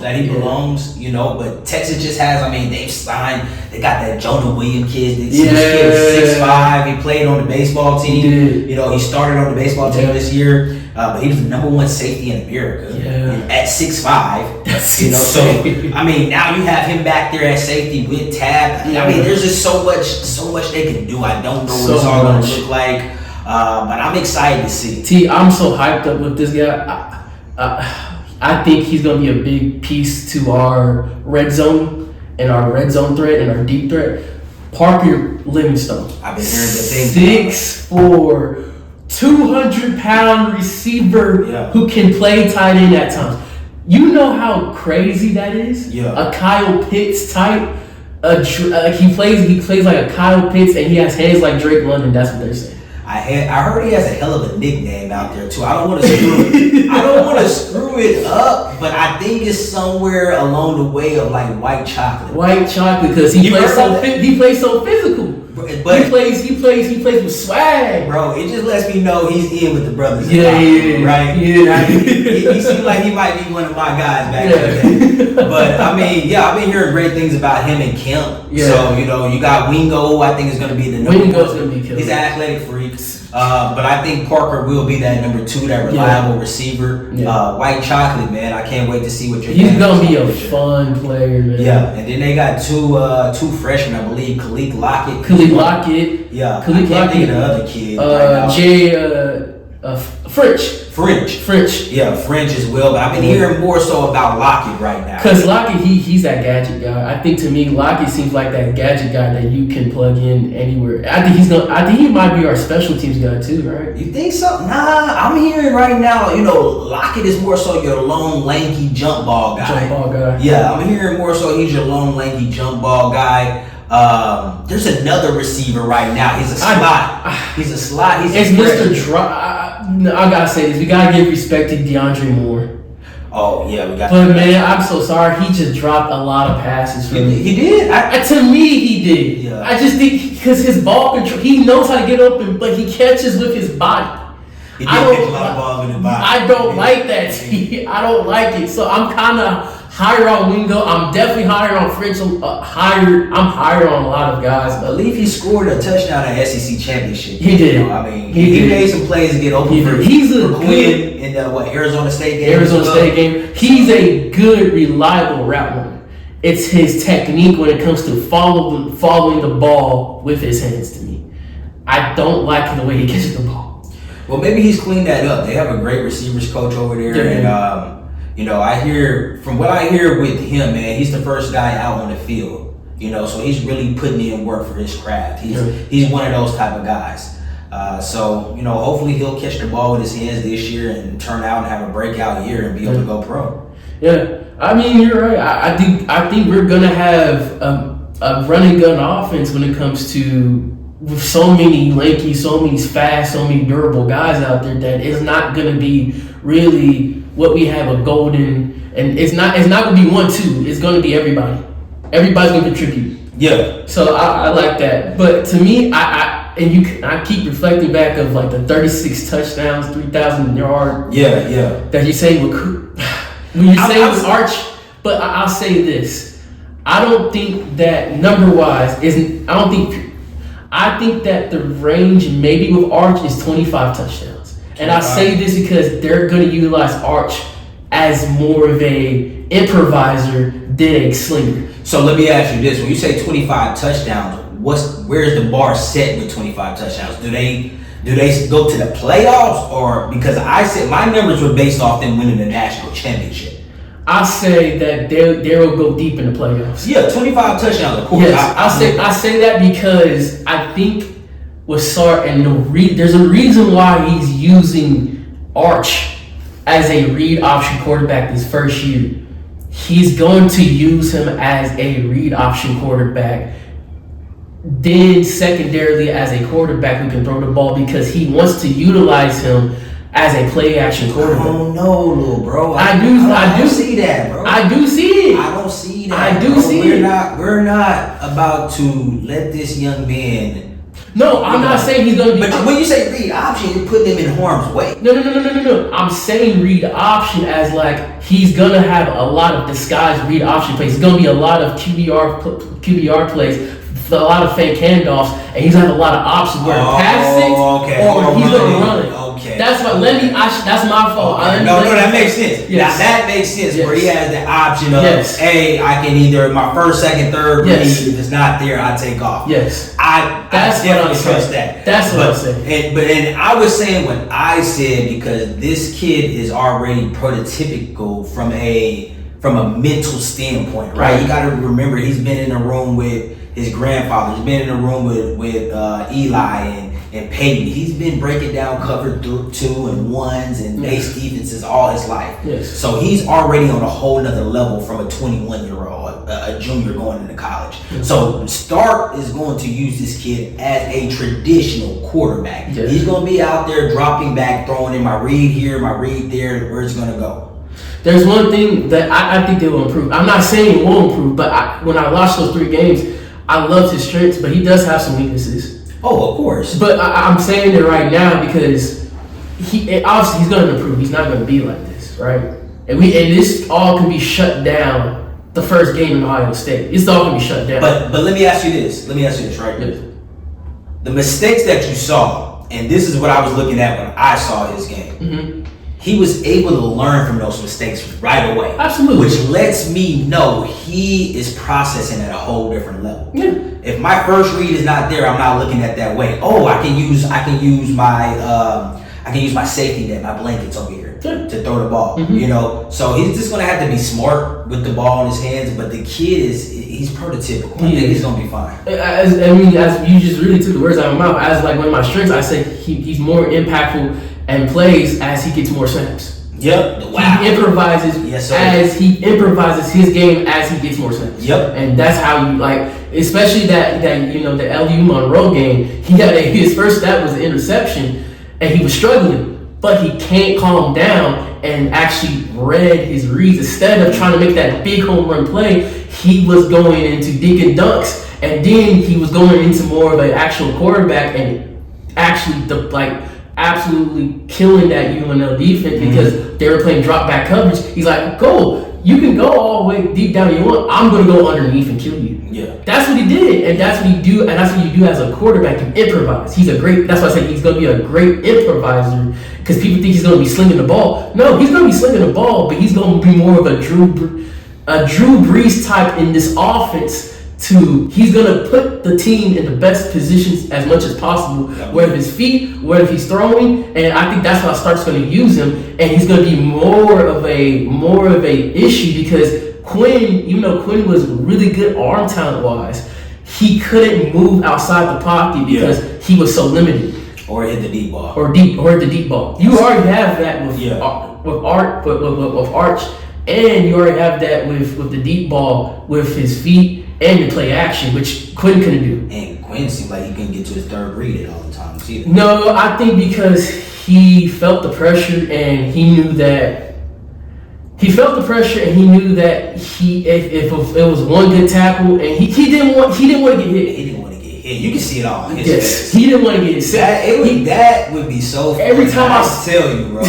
that he belongs. But Texas just has. They've signed. They got that Jonah Williams kid. This kid is 6'5". He played on the baseball team. He started on the baseball team this year. But he was the #1 safety in America at 6'5". So now you have him back there at safety with Tab. There's just so much they can do. I don't know what it's all going to look like, but I'm excited to see. I'm so hyped up with this guy. I think he's going to be a big piece to our red zone and our red zone threat and our deep threat. Parker Livingstone. I've been hearing the thing. 6'4". 200-pound receiver who can play tight end at times. You know how crazy that is? Yeah. A Kyle Pitts type. He plays like a Kyle Pitts, and he has hands like Drake London. That's what they're saying. I heard he has a hell of a nickname out there too. I don't want to screw it up, but I think it's somewhere along the way of like white chocolate. White chocolate, because he plays so physical. But he plays with swag, bro, it just lets me know he's in with the brothers. Yeah, right? Yeah. He seems like he might be one of my guys back in the day. But I mean, yeah, I've been hearing great things about him and Kemp. Yeah. So, you know, you got Wingo, who I think is going to be the number Wingo's one. going to be killer. He's an athletic freak. But I think Parker will be that number 2, that reliable receiver. Yeah. White chocolate, man. I can't wait to see what you're He's gonna be a fun player, man. Yeah, and then they got two freshmen, I believe. Khalid Lockett. Yeah. Khalid I can't Lockett. think of the other kid. Right now. French. Yeah, French as well. But I've been hearing more so about Lockett right now. Cause Lockett, he's that gadget guy. I think to me, Lockett seems like that gadget guy that you can plug in anywhere. I think he might be our special teams guy too, right? You think so? Nah, I'm hearing right now. You know, Lockett is more so your lone lanky jump ball guy. Yeah, I'm hearing more so he's your lone lanky jump ball guy. There's another receiver right now. He's a slot. It's Mr. Drop. I gotta say this. We gotta give respect to DeAndre Moore. Oh yeah, we got. But man, I'm so sorry. He just dropped a lot of passes for me. He did. To me, he did. Yeah. I just think because his ball control, he knows how to get open, but he catches with his body. He did catch a lot of balls with his body. I don't like that. I don't like it. So I'm kind of higher on Wingo. I'm definitely higher on French. I'm higher on a lot of guys. I believe he scored a touchdown at SEC championship. He did. You know, I mean, he made some plays to get open for Quinn in the Arizona State game. He's a good, reliable route runner. It's his technique when it comes to following the ball with his hands. To me, I don't like the way he catches the ball. Well, maybe he's cleaned that up. They have a great receivers coach over there, and you know, from what I hear with him, man, he's the first guy out on the field. You know, so he's really putting in work for his craft. He's one of those type of guys. So, you know, hopefully he'll catch the ball with his hands this year and turn out and have a breakout year and be able to go pro. Yeah, I mean, you're right. I think we're gonna have a running gun offense when it comes to with so many lanky, so many fast, so many durable guys out there that it's not gonna be really what we have a golden, and it's not gonna be 1-2. It's gonna be everybody. Everybody's gonna contribute. Yeah. So I like that. But to me, I keep reflecting back of like the 36 touchdowns, 3,000 yard. Yeah. That you say with Arch. But I'll say this: I don't think that number wise isn't. I think that the range maybe with Arch is 25 touchdowns. And I say this because they're going to utilize Arch as more of a improviser than a slinger. So let me ask you this: when you say 25 touchdowns, where's the bar set with 25 touchdowns? Do they go to the playoffs, or because I said my numbers were based off them winning the national championship? I say that they will go deep in the playoffs. Yeah, 25 touchdowns, of course. Yes, I say that because I think with Sark and there's a reason why he's using Arch as a read option quarterback this first year. He's going to use him as a read option quarterback, then secondarily as a quarterback who can throw the ball because he wants to utilize him as a play action quarterback. I don't know, little bro. I do see that, bro. I do see it. I don't see that. I do see it. We're not about to let this young man. No, I'm not saying he's gonna be. But when you say read option, you're putting him in harm's way. No. I'm saying read option as like he's gonna have a lot of disguised read option plays. It's gonna be a lot of QBR plays. A lot of fake handoffs, and he's gonna have a lot of options where pass it or he's gonna run it. Okay. That's what. That's my fault. Okay. No, that makes sense. Yes. Now that makes sense. Yes. Where he has the option of, yes. hey, I can either my first, second, third read. Yes. If it's not there, I take off. Yes. I definitely trust that. That's what I'm saying. And I was saying what I said because this kid is already prototypical from a mental standpoint, right? You got to remember he's been in a room with his grandfather. He's been in a room with Eli and Peyton. He's been breaking down cover 2 and 1s and base defenses all his life. Yes. So he's already on a whole nother level from a 21-year-old, a junior going into college. Mm-hmm. So Stark is going to use this kid as a traditional quarterback. Yes. He's going to be out there dropping back, throwing in my read here, my read there, where it's going to go. There's one thing that I think they will improve. I'm not saying it won't improve, but when I watched those 3 games, I love his strengths, but he does have some weaknesses. Oh, of course. But I'm saying it right now because obviously he's going to improve. He's not going to be like this, right? And this all can be shut down the first game in Ohio State. It's all can be shut down. But let me ask you this. Right? Yes. The mistakes that you saw, and this is what I was looking at when I saw his game. Mm-hmm. He was able to learn from those mistakes right away. Absolutely. Which lets me know he is processing at a whole different level. Yeah. If my first read is not there, I'm not looking at that way. Oh, I can use my safety net, my blankets over here to throw the ball. Mm-hmm. You know, so he's just gonna have to be smart with the ball in his hands. But the kid he's prototypical. I think he's gonna be fine. As you just really took the words out of my mouth. As like one of my strengths, I say he's more impactful and plays as he gets more snaps. Yep. Wow. He improvises he improvises his game as he gets more snaps. Yep. And that's how you especially that the LU Monroe game. He got his first stat was an interception, and he was struggling, but he can't calm down and actually read his reads. Instead of trying to make that big home run play, he was going into dinking dunks, and then he was going into more of an actual quarterback and actually absolutely killing that UNL defense because they were playing drop back coverage. He's like, you can go all the way deep down you want. I'm going to go underneath and kill you. Yeah. That's what he did, and that's what he do, and that's what you do as a quarterback. You improvise. That's why I say he's going to be a great improviser because people think he's going to be slinging the ball. No, he's going to be slinging the ball, but he's going to be more of a Drew Brees type in this offense. He's going to put the team in the best positions as much as possible, whether it's feet, whether he's throwing, and I think that's how Stark's going to use him, and he's going to be more of a issue because Quinn, even though Quinn was really good arm talent wise, he couldn't move outside the pocket because he was so limited. Or hit the deep ball. Or hit the deep ball. You already have that with Arch, and you already have that with the deep ball with his feet and the play action, which Quinn couldn't do. And Quinn seemed like he couldn't get to his third read at all the times either. No, I think because he felt the pressure and he knew that if it was one good tackle and he didn't want to get hit. He didn't want to get hit. You can see it all in his face. He didn't want to get hit. That would be so funny. Every time I tell you, bro,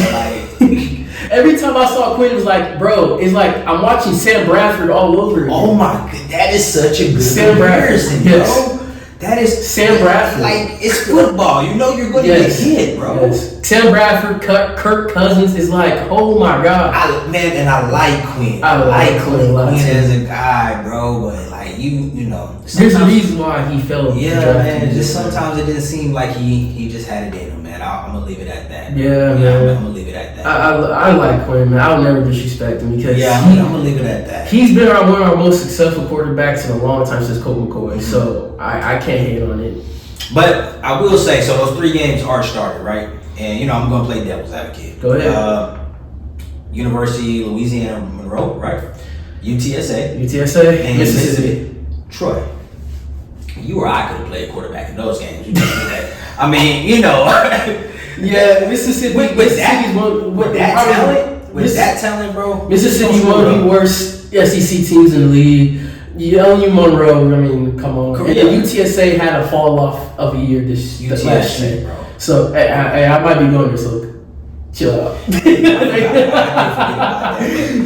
every time I saw Quinn, it was like, bro, it's like I'm watching Sam Bradford all over again. Oh my god, that is such a good Sam comparison, Bradford, bro. That is Sam Bradford. Like, it's football. You know you're going to get hit, bro. Yes. Sam Bradford, Kirk Cousins is like, oh my god. And I like Quinn. I like Quinn as a guy, bro. But like you know, there's a reason why he fell. Yeah, man. Just sometimes it didn't seem like he just had it in him, man. I'm gonna leave it at that. Yeah, man. I'm gonna leave it at that. I like Quinn, man. I'll never disrespect him because I'm gonna leave it at that. He's been one of our most successful quarterbacks in a long time since Colt McCoy. So I can't hate on it. But I will say, so those 3 games are started, right? And I'm gonna play devil's advocate. Go ahead. University of Louisiana Monroe, right? UTSA, and Mississippi. Troy. You or I could have played quarterback in those games. You know that. I mean, Yeah, Mississippi. With that talent, bro. Mississippi one of the worst SEC teams in the league. LU Monroe, I mean, come on. And then UTSA had a fall off of a year this last year, bro. So I might be going there, so chill out.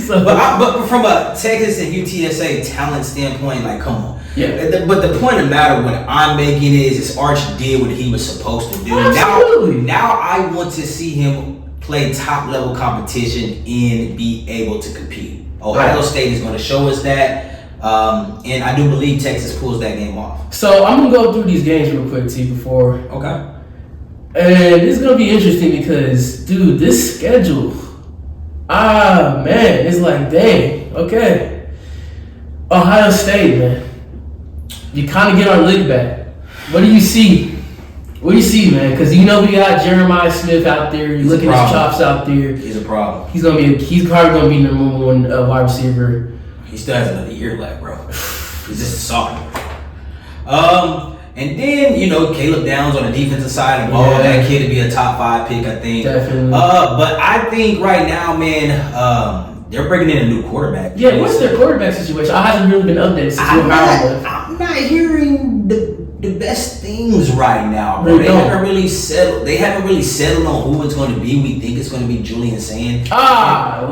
But from a Texas and UTSA talent standpoint, like, come on. Yeah. But the point of the matter, what I'm making is Arch did what he was supposed to do. Absolutely. Now I want to see him play top level competition and be able to compete. Ohio State is going to show us that. And I do believe Texas pulls that game off. So I'm gonna go through these games real quick, T, before. Okay. And it's gonna be interesting because, dude, this schedule. Man, it's like, dang. Okay. Ohio State, man. You kind of get our lick back. What do you see? Man? Because we got Jeremiah Smith out there. You look at his chops out there. He's a problem. He's probably gonna be number 1 wide receiver. He still has another year left, bro. He's just a sophomore. And then, Caleb Downs on the defensive side of the ball. That kid to be a top 5 pick, I think. Definitely. But I think right now, man, they're bringing in a new quarterback. Yeah, what's their quarterback situation? I haven't really been updated since I'm I'm not hearing the best things right now, bro. They haven't really settled. They haven't really settled on who it's going to be. We think it's going to be Julian Sands. Lord. I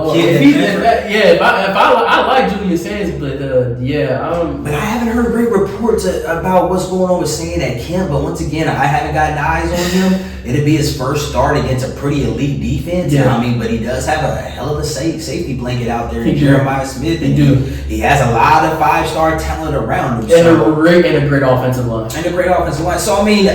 like Julian Sands, but But I haven't heard great reports about what's going on with Sands at camp. But once again, I haven't gotten eyes on him. It'll be his first start against a pretty elite defense. Yeah. I mean, but he does have a hell of a safety blanket out there in Jeremiah Smith. He has a lot of 5-star talent around him. And a great offensive line. So, I mean,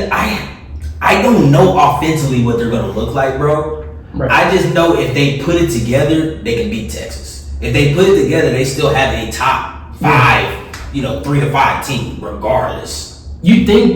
I don't know offensively what they're going to look like, bro. Right. I just know if they put it together, they can beat Texas. If they put it together, they still have a top 5, 3 to 5 team, regardless. You think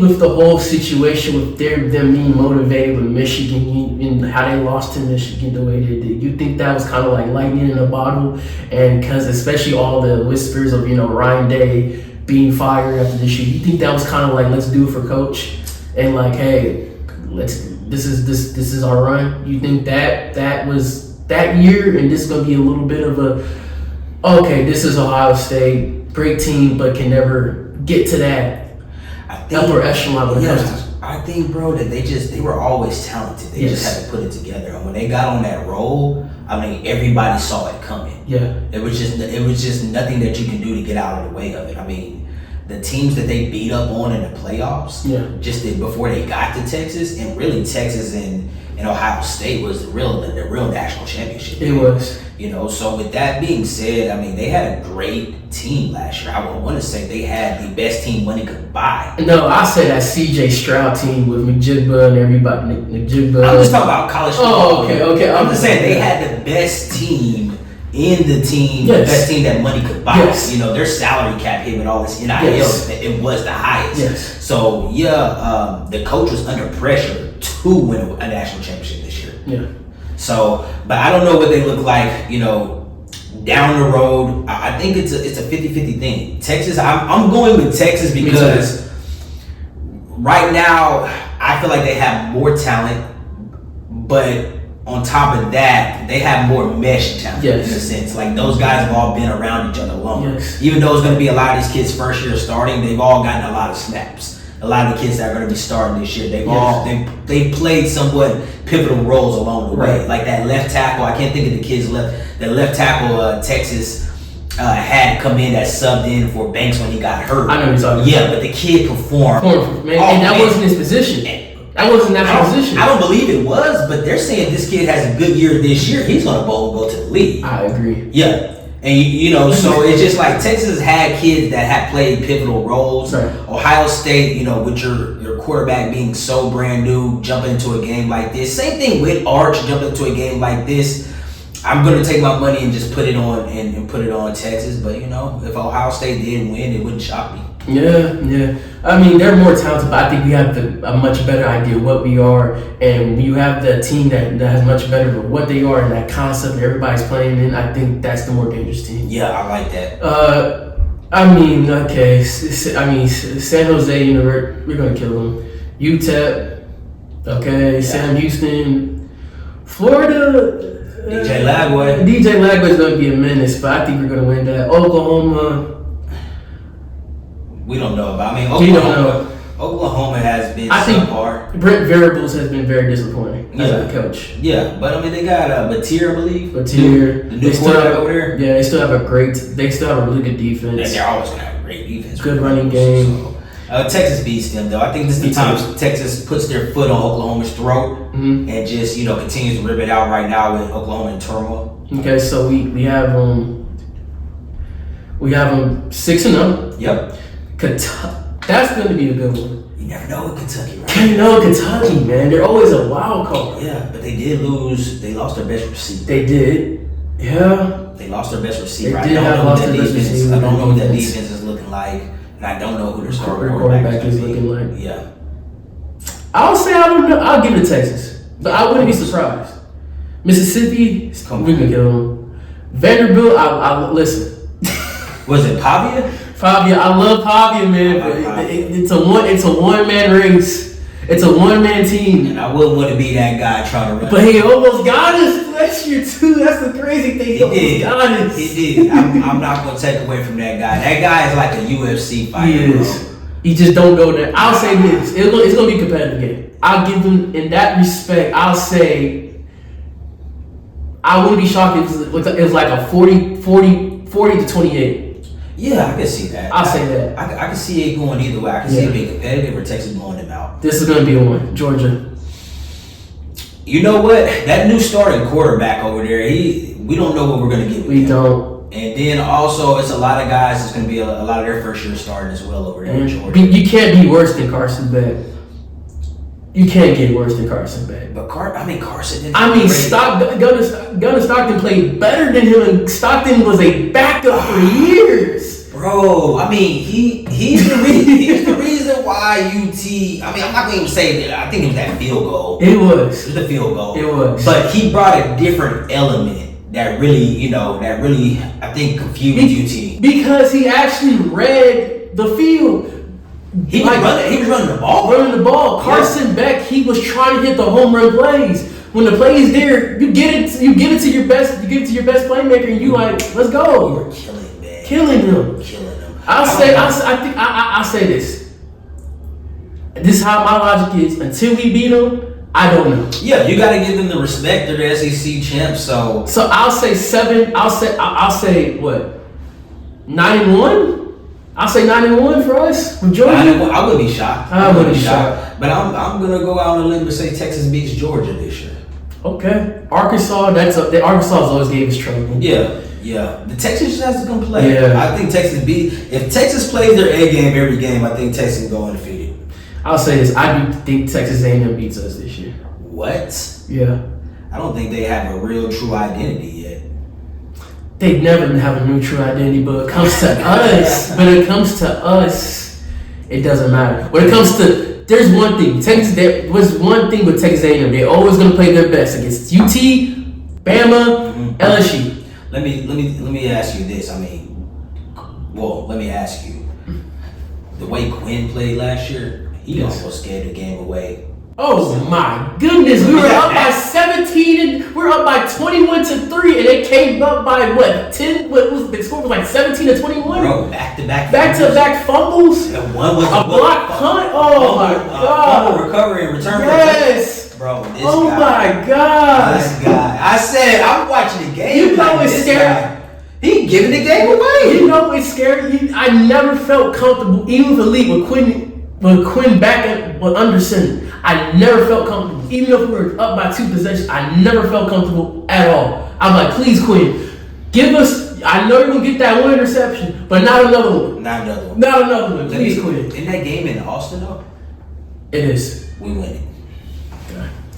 with the whole situation with them being motivated with Michigan and how they lost to Michigan the way they did, you think that was kind of like lightning in a bottle? And because especially all the whispers of Ryan Day being fired after this year, you think that was kind of like, let's do it for coach and like, hey, this is our run? You think that was that year, and this is gonna be a little bit of this is Ohio State, great team, but can never get to that upper echelon when it comes to. I think, bro, that they were always talented. They just had to put it together. And when they got on that roll, I mean, everybody saw it coming. Yeah. It was just nothing that you can do to get out of the way of it. I mean, the teams that they beat up on in the playoffs, before they got to Texas, and really Texas and Ohio State was the real national championship. It was. So with that being said, I mean, they had a great team last year. I would want to say they had the best team money could buy. No, I say that CJ Stroud team with McJigba and everybody. McJigba. I'm just talking about college football. Oh, okay. I'm just saying they had the best team in the team, the best team that money could buy. Yes. Their salary cap hit with all this NIL, it was the highest. Yes. So the coach was under pressure to win a national championship this year. Yeah. So, but I don't know what they look like, down the road. I think it's a 50-50 thing. Texas, I'm going with Texas because right now I feel like they have more talent, but on top of that, they have more mesh talent in a sense. Like those guys have all been around each other longer. Yes. Even though it's going to be a lot of these kids' first year starting, they've all gotten a lot of snaps. A lot of the kids that are going to be starting this year, they played somewhat pivotal roles along the way. Like that left tackle, I can't think of the kid's left tackle Texas had come in that subbed in for Banks when he got hurt. I know what you're talking about. Yeah, but the kid performed. And that wasn't his position. That wasn't that position. I don't believe it was, but they're saying this kid has a good year this year. He's going to go to the league. I agree. Yeah. And so it's just like Texas had kids that had played pivotal roles. Right. Ohio State, with your quarterback being so brand new, jumping into a game like this. Same thing with Arch jumping into a game like this. I'm gonna take my money and just put it on and put it on Texas. But if Ohio State did win, it wouldn't shock me. Yeah. I mean, they're more talented, but I think we have a much better idea of what we are, and you have the team that has much better of what they are and that concept that everybody's playing in. I think that's the more dangerous team. Yeah, I like that. I mean, okay. San Jose, we're gonna kill them. UTEP, okay. Sam Houston, Florida. DJ Lagway. DJ Lagway is gonna be a menace, but I think we're gonna win that. Oklahoma. We don't know about. Oklahoma has been subpar. Brent Venables has been very disappointing as a coach. Yeah, but they got Batir, I believe. The new quarterback over there. Yeah, they still have a really good defense. Yeah, they're always gonna have a great defense. Good running game. So, Texas beats them though. I think this is the time Texas puts their foot on Oklahoma's throat and just continues to rip it out right now with Oklahoma in turmoil. Okay, so we have 6-0. Yep. That's going to be a good one. You never know with Kentucky, right? You know Kentucky, man. They're always a wild card. Yeah, but they did lose. They lost their best receiver. They did. Yeah. They lost their best receiver. I don't know what that defense is looking like, and I don't know who their starting quarterback is looking like. Yeah. I'll say I don't know. I'll give it to Texas, but I wouldn't be surprised. Mississippi, we're gonna kill them. Vanderbilt, I listen. Was it Pavia? Pavia, I love Pavia, man. It's a one man race. It's a one man team. And I wouldn't want to be that guy trying to run. But he almost got us. last year too. That's the crazy thing. He did. I'm not gonna take away from that guy. That guy is like a UFC fighter. He is. Bro. He just don't go there. I'll say this: it's gonna be a competitive game. I'll give him in that respect. I'll say I wouldn't be shocked if it was like a 40 to 28. Yeah, I can see that. I'll say that. I can see it going either way. I can see it being competitive or Texas blowing them out. This is gonna be a one, Georgia. You know what? That new starting quarterback over there, we don't know what we're gonna get with We him. don't. And then also, it's a lot of guys. It's gonna be a lot of their first year starting as well over there in Georgia. You can't be worse than Carson Beck. You can't get worse than Carson Beck. But Carson. Gunnar Stockton played better than him, and Stockton was a backup for years. Bro, I mean, he's the reason why UT. I mean, I'm not going to even say that. I think it was that field goal. It was the field goal. It was. But he brought a different element that really, I think confused UT. Because he actually read the field. He was running the ball. Carson Beck, he was trying to hit the home run plays. When the play is there, you get it to your best playmaker, and you like, let's go. You were killing him. I'll say this. This is how my logic is. Until we beat them, I don't know. Yeah, you got to give them the respect. They're the SEC champs. So I'll say 7. I'll say what? 9-1. I'll say 9-1 for us from Georgia. I would be shocked. I would be shocked. But I'm gonna go out on a limb and say Texas beats Georgia this year. Okay, Arkansas. Arkansas always gave us trouble. Yeah. The Texas just has to come play. Yeah. I think Texas if Texas plays their A game every game, I think Texas can go undefeated. I'll say this: I do think Texas A&M beats us this year. What? Yeah. I don't think they have a real true identity yet. They never have a new true identity, but it comes to us, it doesn't matter. When it comes to, there's one thing. There was one thing with Texas A&M. They're always going to play their best against UT, Bama, LSU. Let me ask you this. Let me ask you. The way Quinn played last year, he almost gave the game away. Oh my goodness, we were up by 17 and we're up by 21-3, and they came up by 10? The score was like 17-21. Bro, back-to-back fumbles. And one was a block punt. Oh my god. Fumble recovery and return. Yes. Bro, this guy. My god. This guy. I said I'm watching the game. You know it's scary. He giving the game away. You know it's scary. I never felt comfortable, even with the league with Quinn back under center. I never felt comfortable. Even if we were up by 2 possessions, I never felt comfortable at all. I'm like, please, Quinn, give us. I know you're gonna get that one interception, but not another one. Not another one. Not another one. Please, Quinn. In that game in Austin, though, it is. We win it.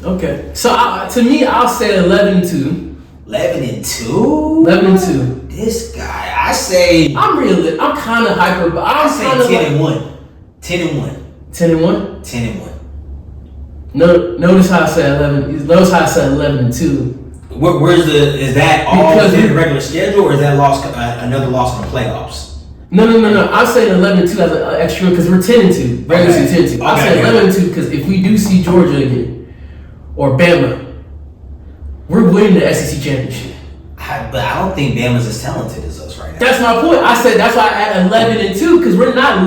Okay. So to me, I'll say 11-2. 11-2. 11-2. This guy, I say. I'm realistic. I'm kind of hyper, but I say 10-1. 10-1. 10-1. 10-1. No, notice how I said 11. Notice how I said 11-2. Is that all in the regular schedule, or is that another loss in the playoffs? No. I'm saying 11-2 as an extra because we're 10-2. Regular season 10-2. I said 11-2 because if we do see Georgia again or Bama, we're winning the SEC championship. But I don't think Bama's as talented as us right now. That's my point. I said that's why I add 11-2 because we're not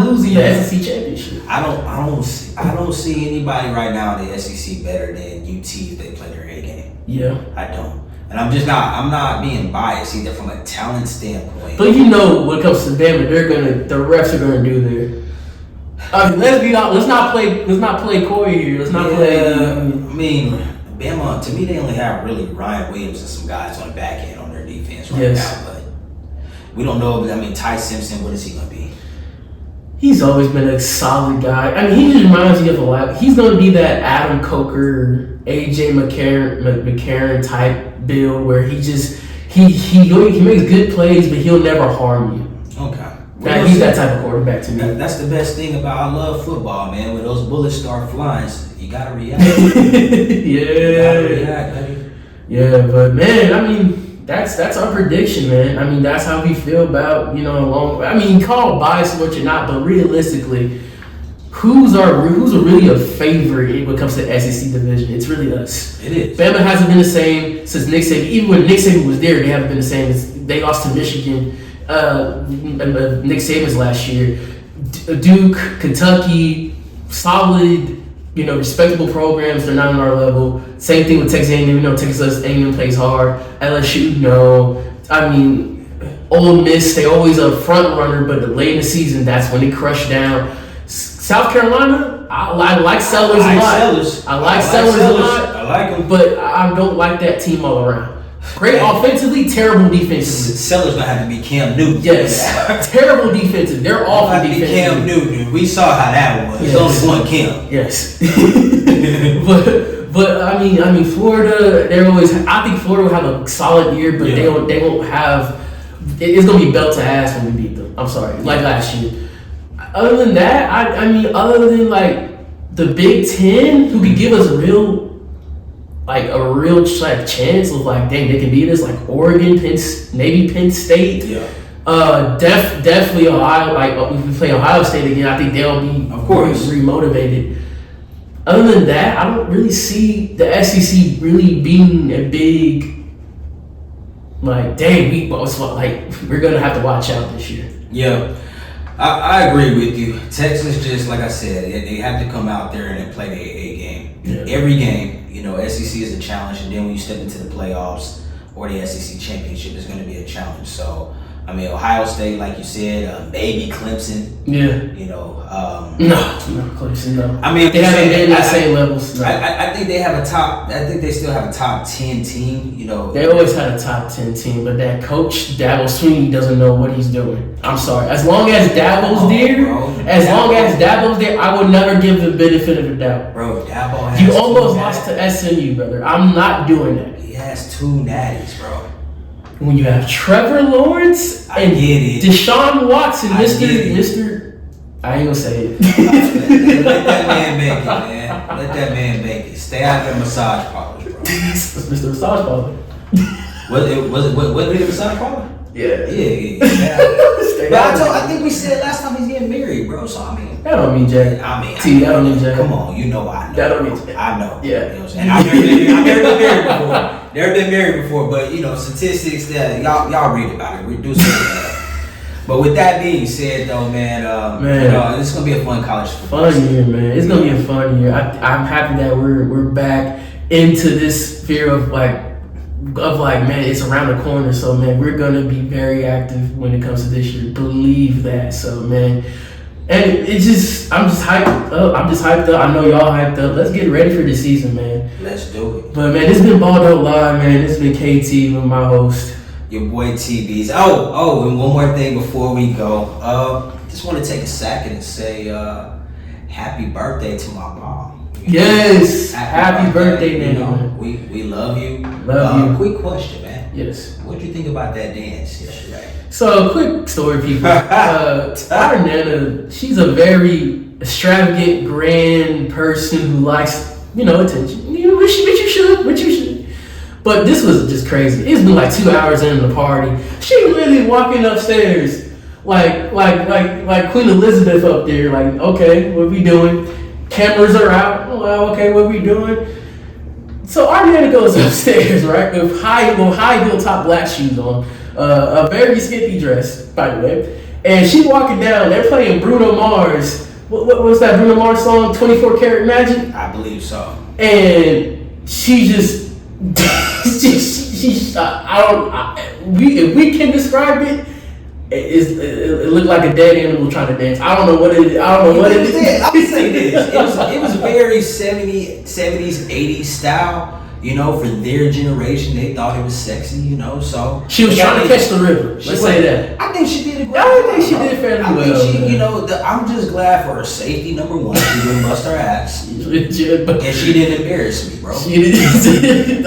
losing the SEC championship. I don't see anybody right now in the SEC better than UT if they play their A game. Yeah, I don't, and I'm not being biased either from a talent standpoint. But when it comes to Bama, the refs are gonna do their. Let's not play coy here. Let's not play. Bama, to me, they only have really Ryan Williams and some guys on the back end on their defense now. But we don't know. Ty Simpson, what is he going to be? He's always been a solid guy. He just reminds me of a lot. He's going to be that Adam Coker, AJ McCarron type build where he makes good plays, but he'll never harm you. Okay. He's that type of quarterback to me. That's the best thing about I love football, man. When those bullets start flying, you gotta react. Yeah. You gotta react, buddy. Yeah, but man, that's our prediction, man. That's how we feel about, call bias what you're not, but realistically, who's really a favorite when it comes to the SEC division? It's really us. It is. Bama hasn't been the same since Nick Saban. Even when Nick Saban was there, they haven't been the same. They lost to Michigan, Nick Saban's last year. Duke, Kentucky, solid, respectable programs. They're not on our level. Same thing with Texas A&M. Texas A&M plays hard. LSU, no. I mean, Ole Miss, they always a front runner, but late in the season, that's when they crush down. South Carolina, I like Sellers a lot. I like Sellers a lot. I like them, but I don't like that team all around. Great offensively, terrible defensively. Sellers gonna have to be Cam Newton. Yes, terrible defensive. They're awful defensive. Cam Newton. We saw how that was. Yes. There's only one Cam. Yes. but I mean, Florida. They're always. I think Florida will have a solid year, but they won't have. It's gonna be belt to ass when we beat them. I'm sorry, like last year. Other than that, I mean, other than like the Big Ten, who could give us a real chance of like, dang, they can beat us, like Oregon, maybe Penn State. Yeah. Definitely Ohio. Like if we play Ohio State again, I think they'll be, of course, remotivated. Other than that, I don't really see the SEC really being a big, like, dang, we're gonna have to watch out this year. Yeah. I agree with you. Texas, just like I said, they have to come out there and play the A game. Yeah. Every game, SEC is a challenge, and then when you step into the playoffs or the SEC championship, it's going to be a challenge. So, I mean, Ohio State, like you said, maybe Clemson. Yeah. No, Clemson. No. I mean, they haven't been at the same levels. No. I think they have a top. I think they still have a top 10 team. They always had a top 10 team, but that coach Dabo Sweeney doesn't know what he's doing. I'm sorry. As long as Dabo's there, I would never give the benefit of the doubt. Bro, Dabo has you almost lost to SMU, brother. I'm not doing that. He has 2 natties, bro. When you have Trevor Lawrence and Deshaun Watson, Mr. I ain't gonna say it. Let that man make it, man. Let that man make it. Stay out there, massage parlors, bro. Mr. Massage Parlor. Was it a massage parlor? Yeah. But I think we said last time he's getting married, bro. So I mean, that don't mean Jay. I mean, that don't mean Jay. Come on, I know. That don't mean Jay. I know. Yeah. You know what I'm saying? I've never been married before. Never been married before, but statistics that y'all read about it. We do something. But with that being said, though, man, it's gonna be a fun college football. Fun year, man. It's gonna be a fun year. I'm happy that we're back into this sphere of man, it's around the corner. So man, we're gonna be very active when it comes to this year. Believe that. So man, and I'm just hyped up. I know y'all hyped up. Let's get ready for the season, man. Let's do it. But man, it's been Balled Up Live, man. It's been KT with my host. Your boy TB's. Oh, and one more thing before we go. Just want to take a second and say happy birthday to my mom. Yes, happy birthday, man. We love you. Love you. Quick question, man. Yes. What did you think about that dance yesterday? So, quick story, people. Our Nana, she's a very extravagant, grand person who likes, attention. Which you should. But this was just crazy. It's been like 2 hours into the party. She literally walking upstairs like Queen Elizabeth up there. Like, okay, what we doing? Cameras are out. Oh, well, okay, what we doing? So our Nana goes upstairs, right, with high heel top black shoes on, a very skimpy dress, by the way. And she walking down. They're playing Bruno Mars. What's that Bruno Mars song? 24 Karat Magic. I believe so. And she just. If we can describe it, it looked like a dead animal trying to dance. I don't know what it is. I would say this. It was very 70s, 80s style. For their generation, they thought it was sexy. So she was trying to catch the river. Let's say that. I think she did a great job. I think she did fairly well. I'm just glad for her safety. Number one, she didn't bust her ass, and she didn't embarrass me, bro. She didn't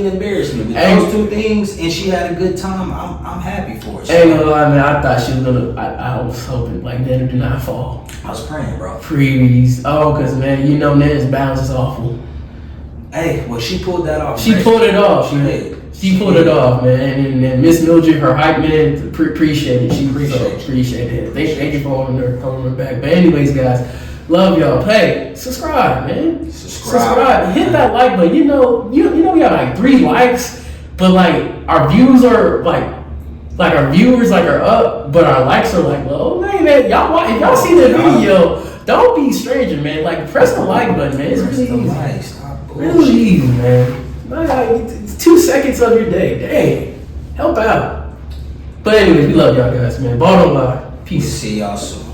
embarrass me. With those 2 things, and she had a good time. I'm happy for her. Ain't gonna lie, man. I thought she was gonna. I was hoping like Nana did not fall. I was praying, bro. Please, cause man, Nana's balance is awful. Hey, well, she pulled that off. She pulled it off. She did. She pulled it off, man. And then Miss Mildred, her hype man, appreciate it. She appreciate it. Thank you for holding her back. But anyways, guys, love y'all. Hey, subscribe, man. Subscribe. Hit that like button. You know we got like 3 likes, but like our views are like our viewers like are up, but our likes are like low. Man, if y'all see the video, don't be a stranger, man. Like press the like button, man. It's really easy. Really easy, man. It's 2 seconds of your day. Dang, help out. But anyways, we love y'all guys, man. Ball don't lie. Peace. See y'all soon.